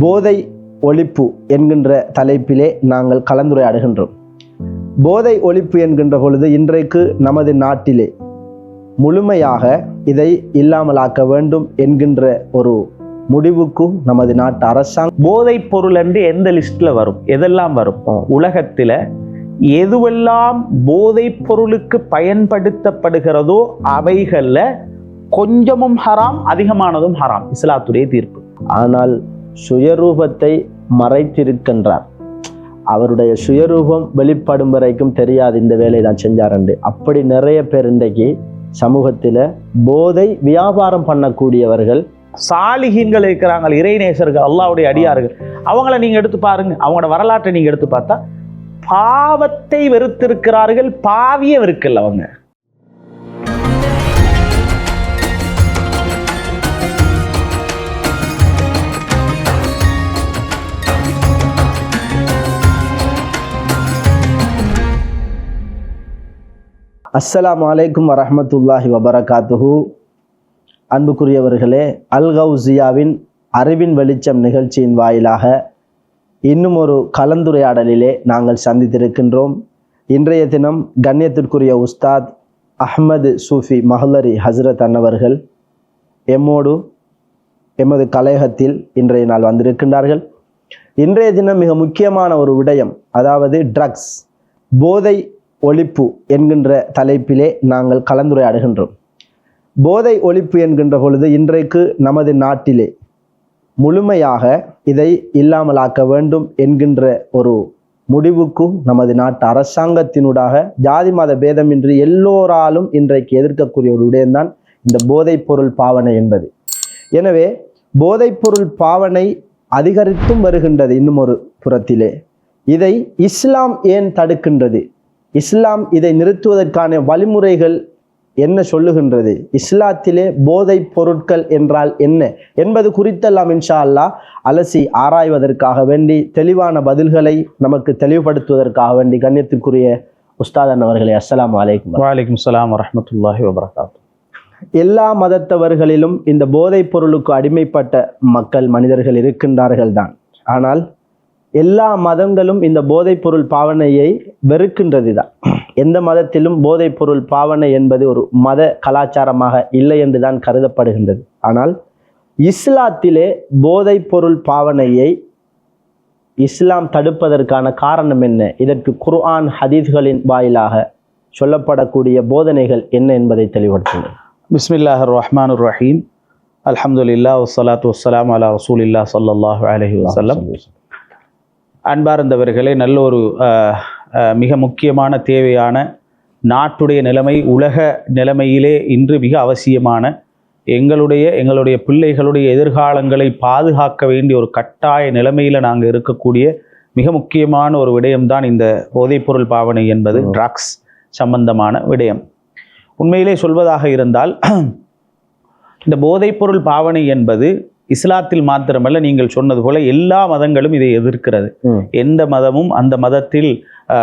போதை ஒழிப்பு என்கின்ற தலைப்பிலே நாங்கள் கலந்துரையாடுகின்றோம். போதை ஒழிப்பு என்கின்ற பொழுது இன்றைக்கு நமது நாட்டிலே முழுமையாக இதை இல்லாமலாக்க வேண்டும் என்கின்ற ஒரு முடிவுக்கும் நமது நாட்டு அரசாங்கம் போதைப் பொருள் என்று எந்த லிஸ்ட்ல வரும், எதெல்லாம் வரும், உலகத்துல எதுவெல்லாம் போதைப் பொருளுக்கு பயன்படுத்தப்படுகிறதோ அவைகள்ல கொஞ்சமும் ஹராம், அதிகமானதும் ஹராம். இஸ்லாத்துடைய தீர்ப்பு. ஆனால் சுயரூபத்தை மறைத்திருக்கின்றார். அவருடைய சுயரூபம் வெளிப்படும் வரைக்கும் தெரியாது இந்த வேலையை தான் செஞ்சாரண்டு. அப்படி நிறைய பேர் இன்றைக்கு சமூகத்தில் போதை வியாபாரம் பண்ணக்கூடியவர்கள், சாலிஹீன்கள் இருக்கிறாங்க, இறைநேசர்கள், அல்லாஹ்வுடைய அடியார்கள். அவங்கள நீங்க எடுத்து பாருங்க, அவங்களோட வரலாற்றை நீங்க எடுத்து பார்த்தா பாவத்தை வெறுத்திருக்கிறார்கள், பாவிய வெறுக்கல அவங்க. அஸ்ஸலாமு அலைக்கும் வரஹ்மத்துல்லாஹி வபரகாத்துஹு. அன்புக்குரியவர்களே, அல் கௌசியாவின் அறிவின் வெளிச்சம் நிகழ்ச்சியின் வாயிலாக இன்னும் ஒரு கலந்துரையாடலிலே நாங்கள் சந்தித்திருக்கின்றோம். இன்றைய தினம் கண்ணியத்திற்குரிய உஸ்தாத் அஹ்மது சூஃபி மஹ்லரி ஹஸ்ரத் அன்னவர்கள் எம்மோடு எமது கலையகத்தில் இன்றைய நாள் வந்திருக்கின்றார்கள். இன்றைய தினம் மிக முக்கியமான ஒரு விடயம், அதாவது ட்ரக்ஸ், போதை ஒழிப்பு என்கின்ற தலைப்பிலே நாங்கள் கலந்துரையாடுகின்றோம். போதை ஒழிப்பு என்கின்ற பொழுது இன்றைக்கு நமது நாட்டிலே முழுமையாக இதை இல்லாமலாக்க வேண்டும் என்கின்ற ஒரு முடிவுக்கும் நமது நாட்டு அரசாங்கத்தினூடாக ஜாதி மத பேதமின்றி எல்லோராலும் இன்றைக்கு எதிர்க்கக்கூடிய ஒரு விடயம்தான் இந்த போதைப் பொருள் பாவனை என்பது. எனவே போதைப் பொருள் பாவனை அதிகரித்தும் வருகின்றது. இன்னும் ஒரு புறத்திலே இதை இஸ்லாம் ஏன் தடுக்கின்றது, இஸ்லாம் இதை நிறுத்துவதற்கான வழிமுறைகள் என்ன சொல்லுகின்றது, இஸ்லாத்திலே போதைப் பொருட்கள் என்றால் என்ன என்பது குறித்தெல்லாம் இன்ஷா அல்லாஹ் அலசி ஆராய்வதற்காக வேண்டி தெளிவான பதில்களை நமக்கு தெளிவுபடுத்துவதற்காக வேண்டி கண்ணியத்திற்குரிய உஸ்தாதன் அவர்களே, அஸ்ஸலாமு அலைக்கும். வலைக்கும் ஸலாம் வரஹ்மத்துல்லாஹி வபரகாத்துஹு. எல்லா மதத்தவர்களிலும் இந்த போதைப் பொருளுக்கு அடிமைப்பட்ட மக்கள், மனிதர்கள் இருக்கின்றார்கள் தான். ஆனால் எல்லா மதங்களும் இந்த போதைப் பொருள் பாவனையை வெறுக்கின்றது தான். எந்த மதத்திலும் போதைப் பொருள் பாவனை என்பது ஒரு மத கலாச்சாரமாக இல்லை என்று தான் கருதப்படுகின்றது. ஆனால் இஸ்லாத்திலே போதைப் பொருள் பாவனையை இஸ்லாம் தடுப்பதற்கான காரணம் என்ன, இதற்கு குர்ஆன் ஹதீஸ்களின் வாயிலாக சொல்லப்படக்கூடிய போதனைகள் என்ன என்பதை தெளிவுபடுத்துங்கள். பிஸ்மில்லாஹிர் ரஹ்மானிர் ரஹீம். அல்ஹம்துலில்லாஹ் வஸ்ஸலாத்து வஸ்ஸலாமு அலா ரசூலில்லாஹ் ஸல்லல்லாஹு அலைஹி வஸல்லம். அன்பார்ந்தவர்களே, நல்ல ஒரு மிக முக்கியமான தேவையான நாட்டுடைய நிலைமை, உலக நிலைமையிலே இன்று மிக அவசியமான எங்களுடைய பிள்ளைகளுடைய எதிர்காலங்களை பாதுகாக்க வேண்டிய ஒரு கட்டாய நிலைமையில் நாங்கள் இருக்கக்கூடிய மிக முக்கியமான ஒரு விடயம்தான் இந்த போதைப்பொருள் பாவனை என்பது, ட்ரக்ஸ் சம்பந்தமான விடயம். உண்மையிலே சொல்வதாக இருந்தால் இந்த போதைப்பொருள் பாவனை என்பது இஸ்லாத்தில் மாத்திரமல்ல, நீங்கள் சொன்னது போல எல்லா மதங்களும் இதை எதிர்க்கிறது. எந்த மதமும் அந்த மதத்தில்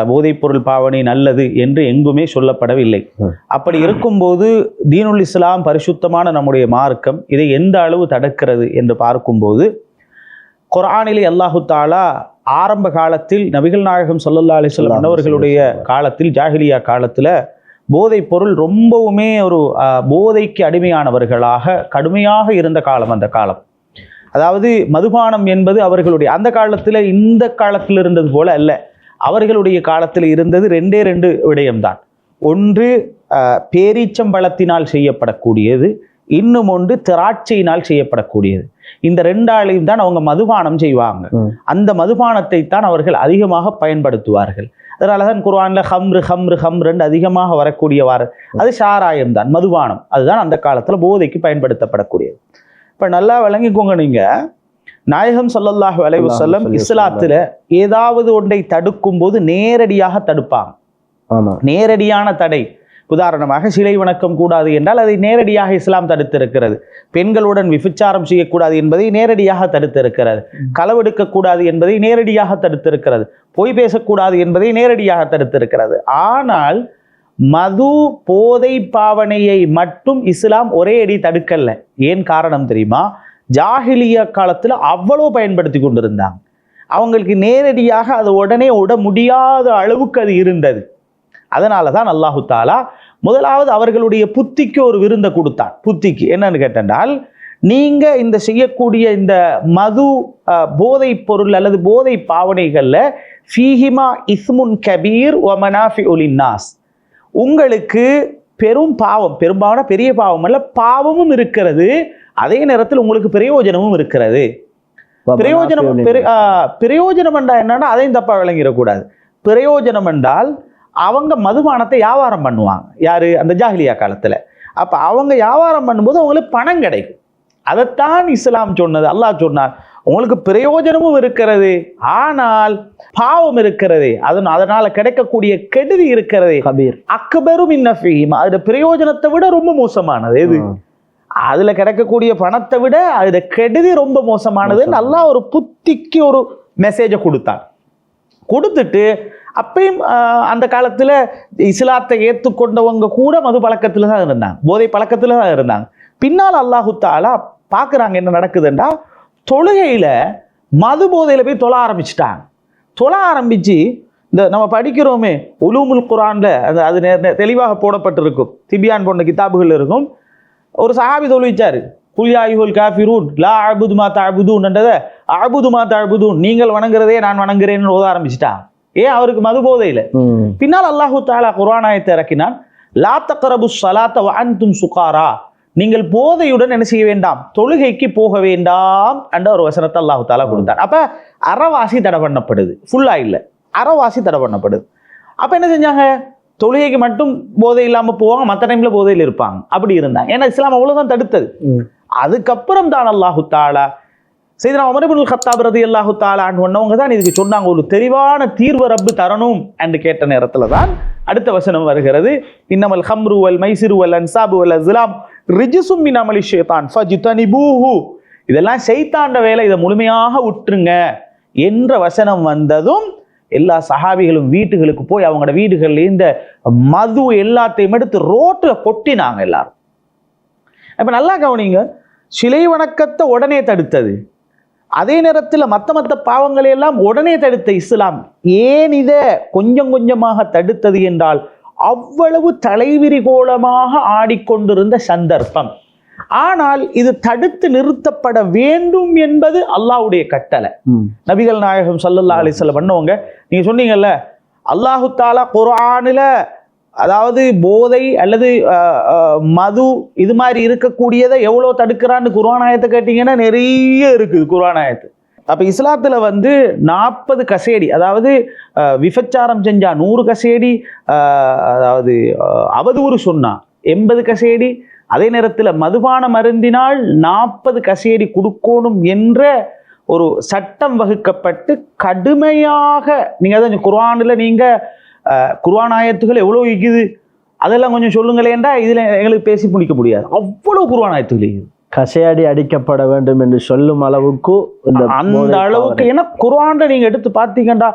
போதைப்பொருள் பாவனை நல்லது என்று எங்குமே சொல்லப்படவில்லை. அப்படி இருக்கும்போது தீனுல் இஸ்லாம், பரிசுத்தமான நம்முடைய மார்க்கம், இதை எந்த அளவு தடுக்கிறது என்று பார்க்கும்போது குர்ஆனிலே அல்லாஹு தாலா ஆரம்ப காலத்தில் நபிகள் நாயகம் ஸல்லல்லாஹு அலைஹி வஸல்லம் அவர்களுடைய காலத்தில், ஜாஹிலியா காலத்தில் போதைப் பொருள் ரொம்பவுமே ஒரு போதைக்கு அடிமையானவர்களாக கடுமையாக இருந்த காலம் அந்த காலம். அதாவது மதுபானம் என்பது அவர்களுடைய அந்த காலத்தில் இந்த காலத்தில் இருந்தது போல அல்ல. அவர்களுடைய காலத்தில் இருந்தது ரெண்டு விடயம்தான். ஒன்று பேரீச்சம்பழத்தினால் செய்யப்படக்கூடியது, இன்னும் ஒன்று திராட்சையினால் செய்யப்படக்கூடியது. இந்த ரெண்டாலையும் தான் அவங்க மதுபானம் செய்வாங்க. அந்த மதுபானத்தை தான் அவர்கள் அதிகமாக பயன்படுத்துவார்கள். அதனாலதான் குர்ஆன்ல ஹம்ரு அதிகமாக வரக்கூடியவாறு அது சாராயம் தான், மதுபானம். அதுதான் அந்த காலத்துல போதைக்கு பயன்படுத்தப்படக்கூடியது. இப்ப நல்லா விளங்கிக்கோங்க, நீங்க நாயகம் ஸல்லல்லாஹு அலைஹி வஸல்லம் இஸ்லாத்துல ஏதாவது ஒன்றை தடுக்கும் போது நேரடியாக தடுப்பாங்க. நேரடியான தடை, உதாரணமாக சிலை வணக்கம் கூடாது என்றால் அதை நேரடியாக இஸ்லாம் தடுத்திருக்கிறது. பெண்களுடன் விபச்சாரம் செய்யக்கூடாது என்பதை நேரடியாக தடுத்திருக்கிறது. களவெடுக்கக்கூடாது என்பதை நேரடியாக தடுத்திருக்கிறது. பொய் பேசக்கூடாது என்பதை நேரடியாக தடுத்திருக்கிறது. ஆனால் மது போதை பாவனையை மட்டும் இஸ்லாம் ஒரே அடி தடுக்கல. ஏன் காரணம் தெரியுமா? ஜாஹிலியா காலத்தில் அவ்வளோ பயன்படுத்தி கொண்டிருந்தாங்க. அவங்களுக்கு நேரடியாக அது உடனே உட முடியாத அளவுக்கு அது இருந்தது. அதனால தான் அல்லாஹு தாலா முதலாவது அவர்களுடைய புத்திக்கு ஒரு விருந்தை கொடுத்தான். புத்திக்கு என்னன்னு கேட்டால், நீங்க இந்த செய்யக்கூடிய இந்த மது போதை பொருள் அல்லது போதை பாவனைகள்ல ஃபீஹிமா இஸ்முன் கபீர் வ மனாஃபிஉ லின்னாஸ், உங்களுக்கு பெரும் பாவம், பெரும்பாலான பெரிய பாவம் அல்ல, பாவமும் இருக்கிறது, அதே நேரத்தில் உங்களுக்கு பிரயோஜனமும் இருக்கிறது. பிரயோஜனம் என்றால் என்னன்னா அதையும் தப்பா விளங்கிடக்கூடாது. பிரயோஜனம் என்றால் அவங்க மதுபானத்தை வியாபாரம் பண்ணுவாங்க. யாரு? அந்த ஜாஹிலியா காலத்துல. அப்ப அவங்க வியாபாரம் பண்ணும்போது அவங்களுக்கு பணம் கிடைக்கும். அதைத்தான் இஸ்லாம் சொன்னது. அல்லாஹ் சொன்னார், உங்களுக்கு பிரயோஜனமும் இருக்கிறது, ஆனால் பாவம் இருக்கிறது, அதனால கிடைக்கக்கூடிய கெடுதி இருக்கிறது. அக்பரும் இன்னஃபீம், அதோட பிரயோஜனத்தை விட ரொம்ப மோசமானது எது? அதுல கிடைக்கக்கூடிய பணத்தை விட அதுல கெடுதி ரொம்ப மோசமானது. அல்லாஹ் ஒரு புத்திக்கு ஒரு மெசேஜை கொடுத்துட்டு, அப்பயும் அந்த காலத்துல இஸ்லாத்தை ஏற்றுக்கொண்டவங்க கூட மது பழக்கத்துல தான் இருந்தாங்க, போதை பழக்கத்துல தான் இருந்தாங்க. பின்னால் அல்லாஹு தாலா பார்க்குறாங்க என்ன நடக்குதுன்றா, தொழுகையில மது போதையில போய் தொழ ஆரம்பிச்சுட்டாங்க. தொழ ஆரம்பிச்சு இந்த நம்ம படிக்கிறோமே உலூமுல் குர்ஆன்ல அது தெளிவாக போடப்பட்டிருக்கும், திபியான் போன்ற கிதாபுகள் இருக்கும். ஒரு சஹாபி தொழுவிச்சாரு, குல் யா அய்யுஹல் காஃபிரூன் லா அஅபுது மா தஅபுதூன்ன்றதை அஅபுது மா தஅபுதூன், நீங்கள் வணங்குறதே நான் வணங்குறேன்னு ஓத ஆரம்பிச்சுட்டான். ஏன்? அவருக்கு மது போதையில. பின்னால் அல்லாஹு தஆலா குர்ஆன் ஆயத்தை இறக்கினான், லா தக்ரபுஸ் ஸலாத்த வ அன்தும் சுகாரா, நீங்கள் போதையுடன் என்ன செய்ய வேண்டாம், தொழுகைக்கு போக வேண்டாம் என்ற ஒரு வசனத்தை அல்லாஹு தஆலா கொடுத்தார். அப்ப அறவாசி தடை பண்ணப்படுது, ஃபுல்லா இல்லை, அறவாசி தடை பண்ணப்படுது. அப்ப என்ன செஞ்சாங்க, தொழுகைக்கு மட்டும் போதை இல்லாம போவாங்க, மற்ற டைம்ல போதையில் இருப்பாங்க. அப்படி இருந்தாங்க. ஏன்னா இஸ்லாம் அவ்வளவுதான் தடுத்தது. அதுக்கப்புறம் தான் அல்லாஹு தஆலா சையதுனா உமர் இப்னுல் கத்தாப் ரலியல்லாஹு தஆலா அன்ஹு தான் இதுக்கு சொன்னாங்க, ஒரு தெளிவான தீர்வு ரப்பு தரணும் என்று கேட்ட நேரத்துல தான் அடுத்த வசனம் வருகிறது, இன்னமல் ஹம்ரு வல் மைசிரு வல் அன்சாபு வல் அஸ்லாம் ரிஜ்சும் மின் அமலி ஷைத்தான் ஃபஜ்தனிபூஹு, இதெல்லாம் ஷைத்தான்ட வேலை, இதை முழுமையாக விட்டுருங்க என்ற வசனம் வந்ததும் எல்லா சஹாபிகளும் வீட்டுகளுக்கு போய் அவங்களோட வீடுகள்ல இந்த மது எல்லாத்தையும் எடுத்து ரோட்ல கொட்டினாங்க எல்லாரும். இப்ப நல்லா கவனிங்க, சிலை வணக்கத்தை உடனே தடுத்தது, அதே நேரத்தில் மற்ற பாவங்களை எல்லாம் உடனே தடுத்த இஸ்லாம் ஏன் இதை கொஞ்சம் கொஞ்சமாக தடுத்தது என்றால், அவ்வளவு தலைவிரிகோலமாக ஆடிக்கொண்டிருந்த சந்தர்ப்பம். ஆனால் இது தடுத்து நிறுத்தப்பட வேண்டும் என்பது அல்லாஹ்வுடைய கட்டளை. நபிகள் நாயகம் ஸல்லல்லாஹு அலைஹி வஸல்லம் பண்ணவங்க, நீங்க சொன்னீங்கல்ல அல்லாஹு தஆலா குர்ஆனில, அதாவது போதை அல்லது மது இது மாதிரி இருக்கக்கூடியதை எவ்வளோ தடுக்கிறான்னு குர்ஆன் ஆயத்தை கேட்டீங்கன்னா நிறைய இருக்குது குர்ஆன் ஆயத்து. அப்ப இஸ்லாத்துல 40 கசேடி, அதாவது விபச்சாரம் செஞ்சா 100 கசேடி, அதாவது அவதூறு சொன்னா 80 கசேடி, அதே நேரத்தில் மதுபானம் அருந்தினால் 40 கசேடி கொடுக்கணும் என்ற ஒரு சட்டம் வகுக்கப்பட்டு கடுமையாக, நீங்க அதான் குர்ஆனில் நீங்க குர்ஆன் ஆயத்துகள் எவ்வளோ இருக்குது அதெல்லாம் கொஞ்சம் சொல்லுங்களேன்டா, இதுல எங்களுக்கு பேசி முடிக்க முடியாது, அவ்வளவு குர்ஆன் ஆயத்துகள் இருக்குது. கசையாடி அடிக்கப்பட வேண்டும் என்று சொல்லும் அளவுக்கு அந்த அளவுக்கு. ஏன்னா குர்ஆன்ல நீங்க எடுத்து பார்த்தீங்கன்னா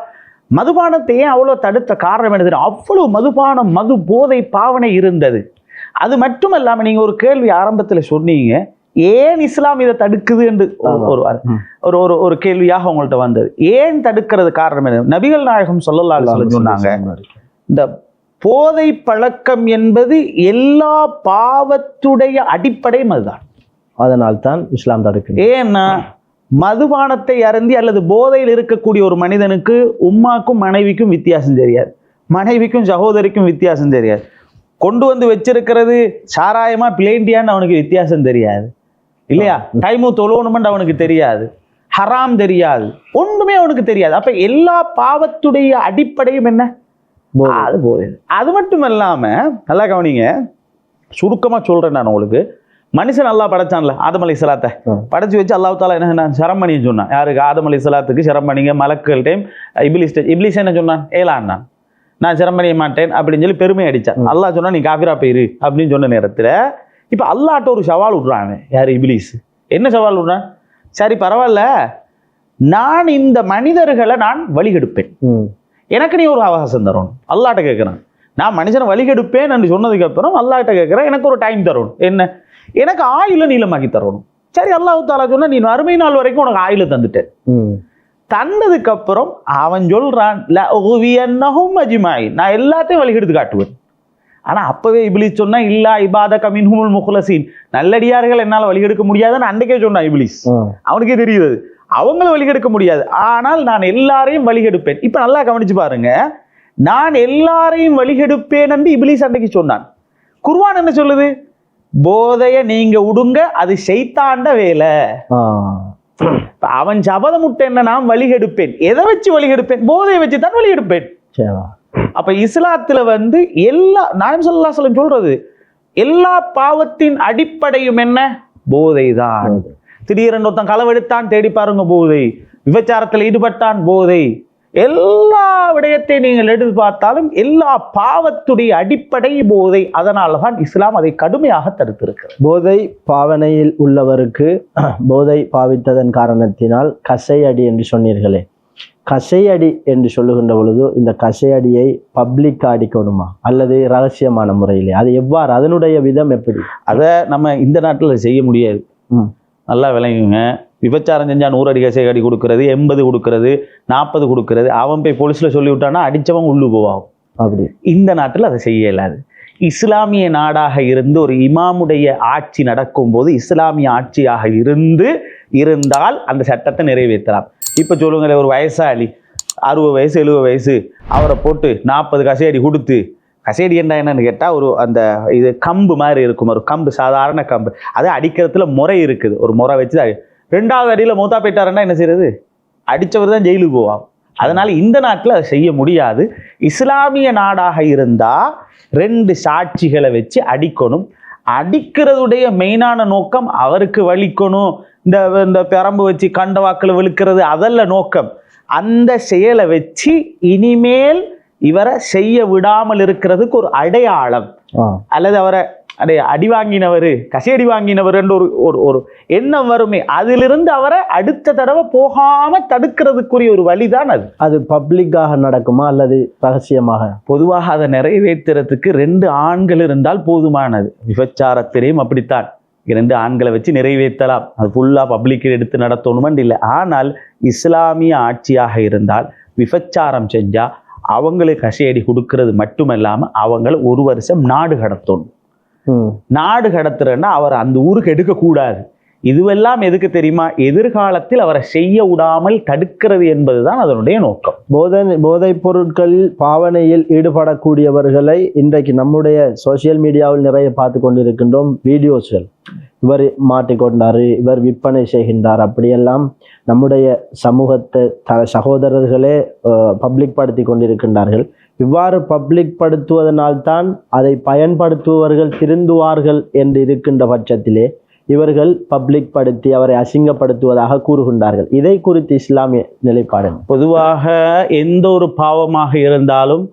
மதுபானத்தை ஏன் அவ்வளவு தடுத்த காரணம் என்ன தெரியும், அவ்வளவு மதுபானம் மது போதை பாவனை இருந்தது. அது மட்டும் இல்லாம நீங்க ஒரு கேள்வி ஆரம்பத்துல சொன்னீங்க, ஏன் இஸ்லாம் இதை தடுக்குது என்று ஒரு கேள்வியாக உங்கள்ட்ட வந்தது. ஏன் தடுக்கிறது காரணம் என்ன? நபிகள் நாயகம் ஸல்லல்லாஹு அலைஹி வஸல்லம் சொன்னாங்க, இந்த போதை பழக்கம் என்பது எல்லா பாவத்துடைய அடிப்படை மதுதான், அதனால் தான் இஸ்லாம் தடுக்குது. ஏன்னா மதுபானத்தை அருந்தி அல்லது போதையில் இருக்கக்கூடிய ஒரு மனிதனுக்கு உம்மாக்கும் மனைவிக்கும் வித்தியாசம் தெரியாது, மனைவிக்கும் சகோதரிக்கும் வித்தியாசம் தெரியாது, கொண்டு வந்து வச்சிருக்கிறது சாராயமா பிளேண்டியான்னு அவனுக்கு வித்தியாசம் தெரியாது இல்லையா, டைமு தொழணுமென்று அவனுக்கு தெரியாது, ஹராம் தெரியாது, ஒண்ணுமே அவனுக்கு தெரியாது. அப்ப எல்லா பாவத்துடைய அடிப்படையும் என்ன? அது போதை. அது மட்டும் இல்லாம நல்லா கவனிங்க, சுருக்கமா சொல்றேன் நான் உங்களுக்கு. மனுஷன் நல்லா படைச்சான்ல ஆதம் அலைஹிஸ்ஸலாத்தை படைச்சு வச்சு அல்லாஹ் தஆலா என்ன ஷரம் பண்ணி சொன்னான், யாருக்கு? ஆதம் அலைஹிஸ்ஸலாத்துக்கு ஷரம் பண்ணிங்க. மலக்குகள் டைம் இப்லீஸ் என்ன சொன்னான்? ஏலான் நான் சிரம் பண்ணிய மாட்டேன் அப்படின்னு சொல்லி பெருமை அடிச்சான். அல்லாஹ் சொன்னா நீ காஃபிரா போயிரு அப்படின்னு சொன்ன நேரத்துல இப்ப அல்லாஹ்ட்ட ஒரு சவால் விடுறான். யாரு? இப்லீஸ். என்ன சவால் விடுறான்? சரி பரவாயில்ல, நான் இந்த மனிதர்களை நான் வழிகெடுப்பேன், எனக்கு நீ ஒரு அவகாசம் தரணும். அல்லாஹ்ட்ட கேட்கிறேன், நான் மனுஷனை வழிகெடுப்பேன் என்று சொன்னதுக்கு அப்புறம் அல்லாஹ்ட்ட கேட்கிறேன், எனக்கு ஒரு டைம் தரணும். என்ன? எனக்கு ஆயுள நீளமாக்கி தரணும். சரி, அல்லாஹ் தாலா சொன்னா நீ அருமை நாள் வரைக்கும் உனக்கு ஆயுள தந்துட்டேன். தந்ததுக்கு அப்புறம் அவன் சொல்றான் நான் எல்லாத்தையும் வழிகெடுத்து காட்டுவேன். ஆனா அப்பவே இப்லீஸ் சொன்னா இல்லா இபாதக மின்ஹுமுல் முக்லஸீன், நல்லடியார்கள் என்னால வழிகெடுக்க முடியாதுன்னு அன்றைக்கே சொன்னான் இப்லீஸ். அவனுக்கே தெரியுது அவங்கள வழிகெடுக்க முடியாது, ஆனால் நான் எல்லாரையும் வழிகெடுப்பேன். இப்ப நல்லா கவனிச்சு பாருங்க, நான் எல்லாரையும் வழிகெடுப்பேன் என்று இப்லீஸ் அன்றைக்கு சொன்னான். குர்ஆன் என்ன சொல்லுது? போதைய நீங்க உடுங்க, அது ஷைத்தாண்ட வேலை. அவன் சபதமுட்ட என்ன, நான் வழிகெடுப்பேன். எதை வச்சு வழிகெடுப்பேன்? போதையை வச்சு தான் வழிகெடுப்பேன். அப்ப இஸ்லாத்துல எல்லா நாயம் ஸல்லல்லாஹு அலைஹி வஸல்லம் சொல்றது எல்லா பாவத்தின் அடிப்படையும் என்ன? போதைதான். திடீரென்று ஒருத்தன் களவெடுத்தான், தேடி பாருங்க போதை. விபச்சாரத்தில் ஈடுபட்டான், போதை. எல்லா விடயத்தையும் நீங்கள் எடுத்து பார்த்தாலும் எல்லா பாவத்துடைய அடிப்படை போதை. அதனாலதான் இஸ்லாம் அதை கடுமையாக தடுத்திருக்கிறது. போதை பாவனையில் உள்ளவருக்கு போதை பாவித்ததன் காரணத்தினால் கசையடி என்று சொன்னீர்களே, கசையடி என்று சொல்லுகின்ற பொழுது இந்த கசையடியை பப்ளிக் அடிக்கணுமா அல்லது ரகசியமான முறையிலே? அது எவ்வாறு, அதனுடைய விதம் எப்படி? அதை நம்ம இந்த நாட்டில் செய்ய முடியாது. நல்லா விளங்குங்க. விபச்சாரம் செஞ்சா 100 அடி கசை அடி கொடுக்கறது, 80 கொடுக்கறது, 40 கொடுக்கறது. அவன் போய் போலீஸ்ல சொல்லி விட்டான்னா அடிச்சவன் உள்ளு போவான். அப்படி இந்த நாட்டில் அதை செய்ய இயலாது. இஸ்லாமிய நாடாக இருந்து ஒரு இமாமுடைய ஆட்சி நடக்கும் போது இஸ்லாமிய ஆட்சியாக இருந்தால் அந்த சட்டத்தை நிறைவேற்றலாம். இப்ப சொல்லுங்களேன், ஒரு வயசாளி 60 வயசு 70 வயசு அவரை போட்டு 40 கசையடி கொடுத்து, கசையடி என்னன்னு கேட்டால் ஒரு அந்த இது கம்பு மாதிரி இருக்கும், ஒரு கம்பு, சாதாரண கம்பு. அதை அடிக்கிறதுல முறை இருக்குது. ஒரு முறை வச்சு 2வது அடியில் மூத்தா போயிட்டாருன்னா என்ன செய்யறது? அடித்தவர் தான் ஜெயிலுக்கு போவான். அதனால இந்த நாட்டில் அதை செய்ய முடியாது. இஸ்லாமிய நாடாக இருந்தால் 2 சாட்சிகளை வச்சு அடிக்கணும். அடிக்கிறதுடைய மெயினான நோக்கம் அவருக்கு வலிக்கணும், இந்த பெரம்பு வச்சு கண்ட வாக்கில் விழுக்கிறது அதல்ல நோக்கம். அந்த செயலை வச்சு இனிமேல் இவரை செய்ய விடாமல் இருக்கிறதுக்கு ஒரு அடையாளம், அல்லது அவரை அடி வாங்கினவர், கசையடி வாங்கினவர் என்ற ஒரு எண்ணம் வருமே, அதிலிருந்து அவரை அடுத்த தடவை போகாம தடுக்கிறதுக்குரிய ஒரு வழிதான் அது. அது பப்ளிக்காக நடக்குமா அல்லது ரகசியமாக? பொதுவாக அதை நிறைவேற்றுறதுக்கு 2 ஆண்கள் இருந்தால் போதுமானது. விபச்சாரத்திலையும் அப்படித்தான், 2 ஆண்களை வச்சு நிறைவேற்றலாம். அது ஃபுல்லா பப்ளிக் எடுத்து நடத்தணுமென்று இல்லை. ஆனால் இஸ்லாமிய ஆட்சியாக இருந்தால் விபச்சாரம் செஞ்சா அவங்களுக்கு கசையடி கொடுக்கறது மட்டுமல்லாம அவங்களை 1 வருஷம் நாடு கடத்தணும். நாடு கடத்துறன்னா அவர் அந்த ஊருக்கு எடுக்கக்கூடாது. இதுவெல்லாம் எதுக்கு தெரியுமா? எதிர்காலத்தில் அவரை செய்ய விடாமல் தடுக்கிறது என்பதுதான் அதனுடைய நோக்கம். போதைப் பொருட்களில் பாவனையில் ஈடுபடக்கூடியவர்களை இன்றைக்கு நம்முடைய சோசியல் மீடியாவில் நிறைய பார்த்து கொண்டிருக்கின்றோம். வீடியோஸ்கள், இவர் மாட்டிக்கொண்டாரு, இவர் விற்பனை செய்கின்றார், அப்படியெல்லாம் நம்முடைய சமூகத்தை சகோதரர்களே பப்ளிக் படுத்தி கொண்டிருக்கின்றார்கள். இவ்வாறு பப்ளிக் படுத்துவதனால்தான் அதை பயன்படுத்துபவர்கள் திருந்துவார்கள் என்று இருக்கின்ற பட்சத்திலே இவர்கள் பப்ளிக் படுத்தி அவரை அசிங்கப்படுத்துவதாக கூறுகின்றார்கள். இதை குறித்து இஸ்லாமிய நிலைப்பாடு? பொதுவாக எந்த ஒரு பாவமாக இருந்தாலும்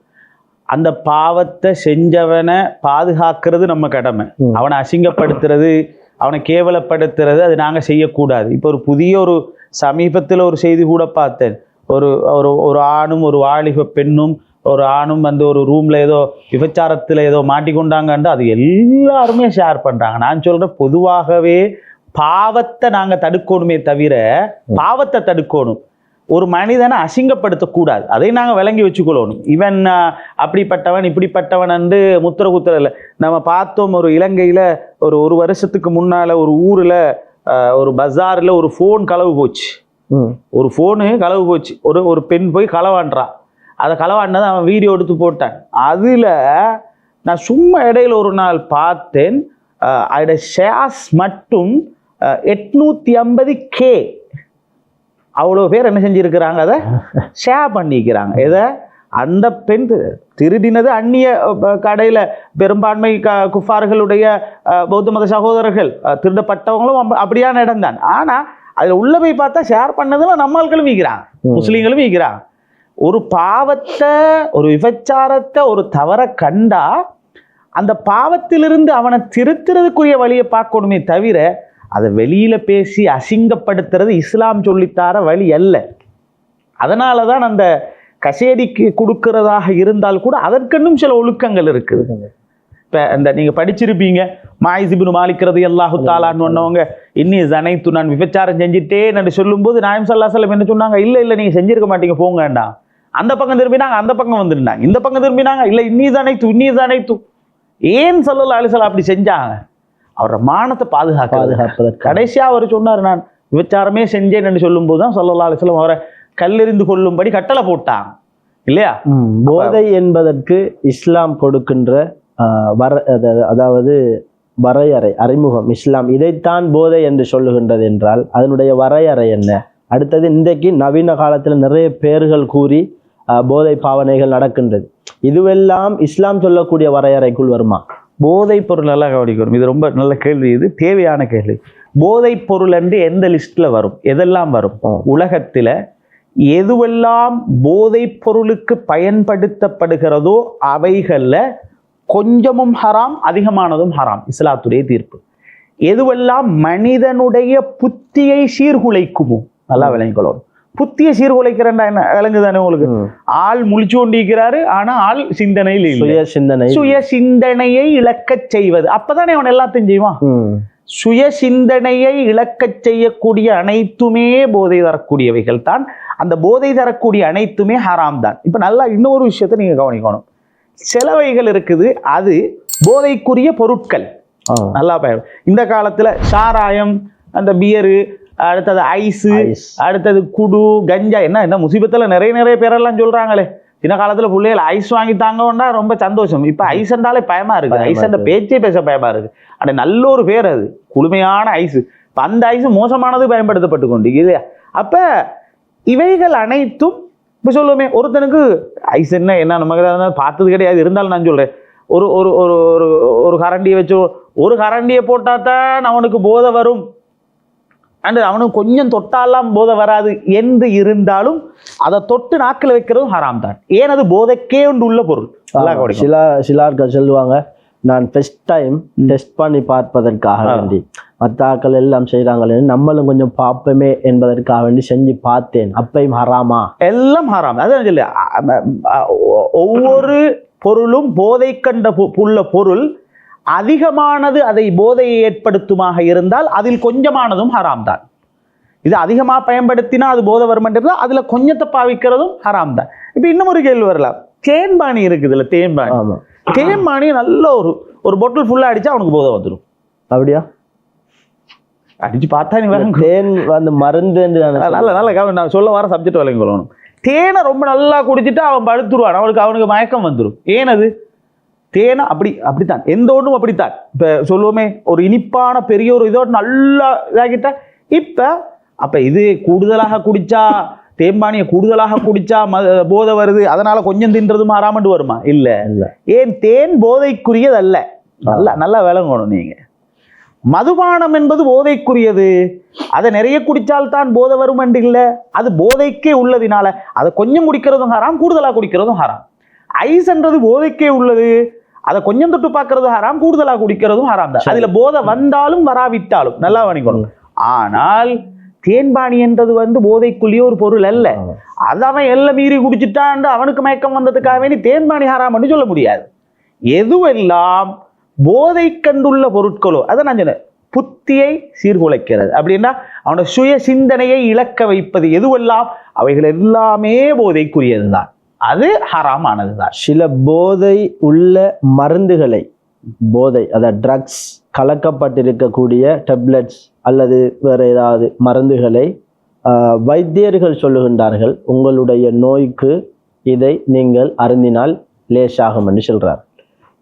அந்த பாவத்தை செஞ்சவனை பாதுகாக்கிறது நம்ம கடமை. அவனை அசிங்கப்படுத்துறது, அவனை கேவலப்படுத்துறது அது நாங்கள் செய்யக்கூடாது. இப்போ ஒரு புதிய சமீபத்தில் ஒரு செய்தி கூட பார்த்தேன். ஒரு ஆணும் ஒரு வாலிப பெண்ணும் ஒரு ஆணும் ஒரு ரூம்ல ஏதோ விபச்சாரத்தில் ஏதோ மாட்டிக்கொண்டாங்கன்ட்டு அது எல்லாருமே ஷேர் பண்றாங்க. நான் சொல்றேன், பொதுவாகவே பாவத்தை நாங்கள் தடுக்கணுமே தவிர பாவத்தை தடுக்கணும், ஒரு மனிதனை அசிங்கப்படுத்தக்கூடாது. அதை நாங்கள் விளங்கி வச்சுக்கொள்ளணும். இவன் அப்படிப்பட்டவன் இப்படிப்பட்டவன் என்று முத்திர குத்திர இல்லை. நம்ம பார்த்தோம், ஒரு இலங்கையில ஒரு வருஷத்துக்கு முன்னால ஒரு ஊர்ல ஒரு பஜார்ல ஒரு ஃபோன் களவு போச்சு. ஒரு ஃபோனு களவு போச்சு. ஒரு பெண் போய் களவாண்டான். அதை களவாண்டதை அவன் வீடியோ எடுத்து போட்டான். அதில் நான் சும்மா இடையில ஒரு நாள் பார்த்தேன், அதோட ஷேர்ஸ் மட்டும் 850K. அவ்வளோ பேர் என்ன செஞ்சுருக்கிறாங்க, அதை ஷேர் பண்ணிக்கிறாங்க. எதை? அந்த பெண் திருடினது அந்நிய கடையில் பெரும்பான்மை குஃபார்களுடைய பௌத்த மத சகோதரர்கள், திருடப்பட்டவங்களும் அப்படியான இடம் தான். ஆனால் அதில் உள்ள போய் பார்த்தா ஷேர் பண்ணதுல நம்மளும் வீக்கிறாங்க, முஸ்லீம்களும் வீக்கிறாங்க. ஒரு பாவத்தை, ஒரு விபச்சாரத்தை, ஒரு தவற கண்டா அந்த பாவத்திலிருந்து அவனை திருத்துறதுக்குரிய வழியை பார்க்கணுமே தவிர அதை வெளியில பேசி அசிங்கப்படுத்துறது இஸ்லாம் சொல்லித்தார வழி அல்ல. அதனால தான் அந்த கசேடிக்கு கொடுக்கிறதாக இருந்தால் கூட அதற்கென்னும் சில ஒழுக்கங்கள் இருக்குது. இப்போ இந்த நீங்கள் படிச்சிருப்பீங்க, மாயிஸ் இப்னு மாலிக் ரலியல்லாஹு தஆலான்னு ஒன்னவங்க இன்னி ஜனைத்து நான் விபச்சாரம் செஞ்சுட்டேன் என்று சொல்லும்போது நாயம் ஸல்லல்லாஹு அலைஹி வஸல்லம் என்ன சொன்னாங்க, இல்லை நீங்கள் செஞ்சிருக்க மாட்டீங்க போங்கண்டா. அந்த பக்கம் திரும்பினாங்க, அந்த பக்கம் வந்துருந்தாங்க. இந்த பக்கம் திரும்பினாங்க, இல்லை இன்னி ஜனைத்து. ஏன் ஸல்லல்லாஹு அலைஹி வஸல்லம் அப்படி செஞ்சாங்க? அவரோட மானத்தை பாதுகாப்பதற்கு. கடைசியா அவர் சொன்னார், நான் விபச்சாரமே செஞ்சேன் என்று சொல்லும்போது தான் ஸல்லல்லாஹு அலைஹி வஸல்லம் அவரை கல்லெறிந்து கொள்ளும்படி கட்டளை போட்டாங்க இல்லையா? போதை என்பதற்கு இஸ்லாம் கொடுக்கின்ற அதாவது வரையறை, அறிமுகம், இஸ்லாம் இதைத்தான் போதை என்று சொல்லுகின்றது என்றால் அதனுடைய வரையறை என்ன? அடுத்தது இன்றைக்கு நவீன காலத்தில் நிறைய பேர்கள் கூறி போதை பாவனைகள் நடக்கின்றது. இதுவெல்லாம் இஸ்லாம் சொல்லக்கூடிய வரையறைக்குள் வருமா? போதைப் பொருள் நல்லா கவனிக்கணும். இது ரொம்ப நல்ல கேள்வி, இது தேவையான கேள்வி. போதைப் பொருள் என்று எந்த லிஸ்ட்ல வரும், எதெல்லாம் வரும்? உலகத்துல எதுவெல்லாம் போதைப் பொருளுக்கு பயன்படுத்தப்படுகிறதோ அவைகள்ல கொஞ்சமும் ஹராம், அதிகமானதும் ஹராம். இஸ்லாத்துடைய தீர்ப்பு. எதுவெல்லாம் மனிதனுடைய புத்தியை சீர்குலைக்குமோ, நல்லா விளங்கிக்கொள்ளும். புத்தியை சீர்குலைக்கிறேன்டா என்ன விளங்குதானே உங்களுக்கு? ஆள் முழிச்சு கொண்டிருக்கிறாரு, ஆனா ஆள் சிந்தனையில் சுய சிந்தனையை இழக்கச் செய்வது. அப்பதானே அவன் எல்லாத்தையும் செய்வான். சுய சிந்தனையை இழக்கச் செய்யக்கூடிய அனைத்துமே போதை தரக்கூடியவைகள் தான். அந்த போதை தரக்கூடிய அனைத்துமே ஹராம் தான். இப்ப நல்லா இன்னொரு விஷயத்தை நீங்க கவனிக்கணும். சிலவைகள் இருக்குது, அது போதைக்குரிய பொருட்கள். நல்லா பயன். இந்த காலத்துல சாராயம், அந்த பியரு, அடுத்தது ஐஸு, அடுத்தது குடு, கஞ்சா, என்ன முசீபத்துல நிறைய பேரெல்லாம் சொல்றாங்களே. சின்ன காலத்துல பிள்ளைகள் ஐஸ் வாங்கி தாங்கன்னா ரொம்ப சந்தோஷம். இப்ப ஐஸ் என்றாலே பயமா இருக்கு. ஐஸ் என்ற பேச்சே பேச பயமா இருக்கு. அது நல்ல ஒரு பேர், அது குளுமையான ஐஸ். அந்த ஐஸ் மோசமானது பயன்படுத்தப்பட்டு கொண்டு இல்லையா? அப்ப இவைகள் அனைத்தும் இப்ப சொல்லுவோமே, ஒருத்தனுக்கு ஐஸ் என்ன நமக்கு பார்த்தது கிடையாது, இருந்தாலும் நான் சொல்றேன், ஒரு ஒரு ஒரு ஒரு கரண்டியை வச்சு ஒரு கரண்டியை போட்டா தான் அவனுக்கு போதை வரும், அண்ட் அவனுக்கு கொஞ்சம் தொட்டாலாம் போதை வராது என்று இருந்தாலும் அதை தொட்டு நாக்கில் வைக்கிறதும் ஹராம் தான். ஏன் அது போதைக்கே உள்ள பொருள். சிலார்கள் சொல்லுவாங்க, நான் ஃபர்ஸ்ட் டைம் டெஸ்ட் பண்ணி பார்ப்பதற்காக வேண்டி மத்தாக்கள் எல்லாம் செய்கிறாங்களே, நம்மளும் கொஞ்சம் பார்ப்போமே என்பதற்காக வேண்டி செஞ்சு பார்த்தேன், அப்பையும் ஹராமா? எல்லாம் ஹராம். அதான் சொல்லு, ஒவ்வொரு பொருளும் போதை கண்ட உள்ள பொருள் அதிகமானது அதை போதையை ஏற்படுத்துமாக இருந்தால் அதில் கொஞ்சமானதும் ஹராம் தான். இது அதிகமாக பயன்படுத்தினா அது போதை வருமென்றது, அதுல கொஞ்சத்தை பாவிக்கிறதும் ஹராம் தான். இப்போ இன்னும் ஒரு கேள்வி வரலாம். தேன்பானி இருக்குதுல்ல, தேன்பானி நல்ல ஒரு பொட்டில் ஃபுல்லா அடிச்சா அவனுக்கு போதை வந்துடும். அப்படியா? அடிச்சு பார்த்தா நீ தேன் அந்த மருந்து நான் சொல்ல வர சப்ஜெக்ட் விளங்கி கொள்ளணும். தேனை ரொம்ப நல்லா குடிச்சிட்டு அவன் படுத்துருவான், அவனுக்கு மயக்கம் வந்துடும். ஏன் அது? தேனை அப்படித்தான், எந்த ஒன்றும் அப்படித்தான். இப்போ சொல்லுவோமே, ஒரு இனிப்பான பெரிய ஒரு இதோட நல்லா இதாகிட்டா அப்ப இது கூடுதலாக குடிச்சா, தேம்பானியை கூடுதலாக குடிச்சா போதை வருது, அதனால கொஞ்சம் தின்றதும் ஹராமண்டு வருமா? இல்ல. ஏன் தேன் போதைக்குரியது அல்ல. நல்லா விளங்கணும் நீங்க. மதுபானம் என்பது போதைக்குரியது. அதை நிறைய குடிச்சால்தான் போதை வரும் என்று இல்லை, அது போதைக்கே உள்ளதினால அதை கொஞ்சம் குடிக்கிறதும் ஹராம், கூடுதலாக குடிக்கிறதும் ஹராம். ஐஸ் என்றது போதைக்கே உள்ளது, அதை கொஞ்சம் தொட்டு பார்க்கறது ஹராம், கூடுதலாக குடிக்கிறதும் ஹராம் தான். அதுல போதை வந்தாலும் வராவிட்டாலும் நல்லா வணிக்கணும். ஆனால் தேன்பானி என்றது போதைக்குள்ளேயே ஒரு பொருள் அல்ல. அது அவன் எல்லாம் மீறி குடிச்சிட்டான், அவனுக்கு மயக்கம் வந்ததுக்காக வேண்டி தேன்பானி ஹராம்னு சொல்ல முடியாது. எதுவெல்லாம் போதை கண்டுள்ள பொருட்களோ, அதை நான் சொன்னேன், புத்தியை சீர்குலைக்கிறது அப்படின்னா அவனோட சுய சிந்தனையை இழக்க வைப்பது எதுவெல்லாம், அவைகள் எல்லாமே போதைக்குரியதுதான், அது ஹராமானதுதான். சில போதை உள்ள மருந்துகளை, போதை அதாவது ட்ரக்ஸ் கலக்கப்பட்டிருக்கக்கூடிய டேப்லெட்ஸ் அல்லது வேற ஏதாவது மருந்துகளை வைத்தியர்கள் சொல்லுகின்றார்கள், உங்களுடைய நோய்க்கு இதை நீங்கள் அருந்தினால் லேசாகும் என்று சொல்றார்.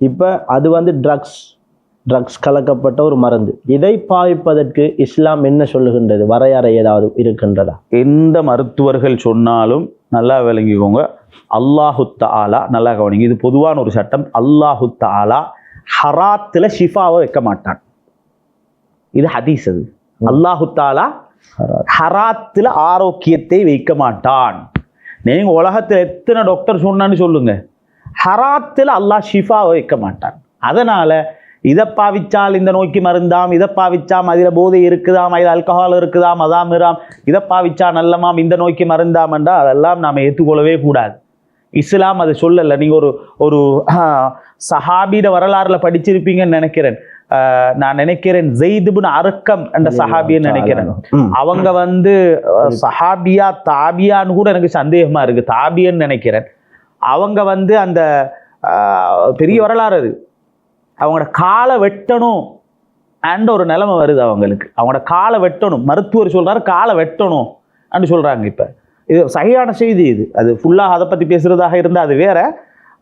இப்போ அது ட்ரக்ஸ் கலக்கப்பட்ட ஒரு மருந்து. இதை பாவிப்பதற்கு இஸ்லாம் என்ன சொல்லுகின்றது? வரையறை ஏதாவது இருக்கின்றதா? எந்த மருத்துவர்கள் சொன்னாலும் நல்லா விளங்கிக்கோங்க, அல்லாஹு தஆலா, நல்லா கவனிங்க, இது பொதுவான ஒரு சட்டம். அல்லாஹு தஆலா ஹராத்துல ஷிஃபாவை வைக்க மாட்டான். இது ஹதீஸ். அது அல்லாஹு தஆலா ஹராத்துல ஆரோக்கியத்தை வைக்க மாட்டான். நீங்க உலகத்தில் எத்தனை டாக்டர் சொன்னான்னு சொல்லுங்க, ஹராத்தில் அல்லாஹ் ஷிஃபாவை வைக்க மாட்டான். அதனால இதை பாவிச்சால் இந்த நோய்க்கு மருந்தாம், இதை பாவிச்சாம் அதில் போதை இருக்குதாம், இது அல்கஹால் இருக்குதாம், அதாம் இராம், இதை பாவிச்சா நல்லமாம், இந்த நோய்க்கு மருந்தாம் என்றால் அதெல்லாம் நாம் ஏற்றுக்கொள்ளவே கூடாது. இஸ்லாம் அதை சொல்லலை. நீங்கள் ஒரு சஹாபியோட வரலாறுல படிச்சிருப்பீங்கன்னு நினைக்கிறேன். நான் நினைக்கிறேன் ஜெயித் இப்னு அர்கம் என்ற சஹாபின்னு நினைக்கிறேன். அவங்க வந்து சஹாபியா தாபியான்னு கூட எனக்கு சந்தேகமா இருக்கு, தாபியன்னு நினைக்கிறேன். அவங்க வந்து அந்த பெரிய வரலாறு அது, அவங்களோட காலை வெட்டணும் அண்ட் ஒரு நிலைமை வருது அவங்களுக்கு. அவங்களோட காலை வெட்டணும், மருத்துவர் சொல்றாரு காலை வெட்டணும் அண்டு சொல்றாங்க. இப்போ இது சரியான செய்தி, இது அது ஃபுல்லாக அதை பற்றி பேசுறதாக இருந்தால் அது வேற.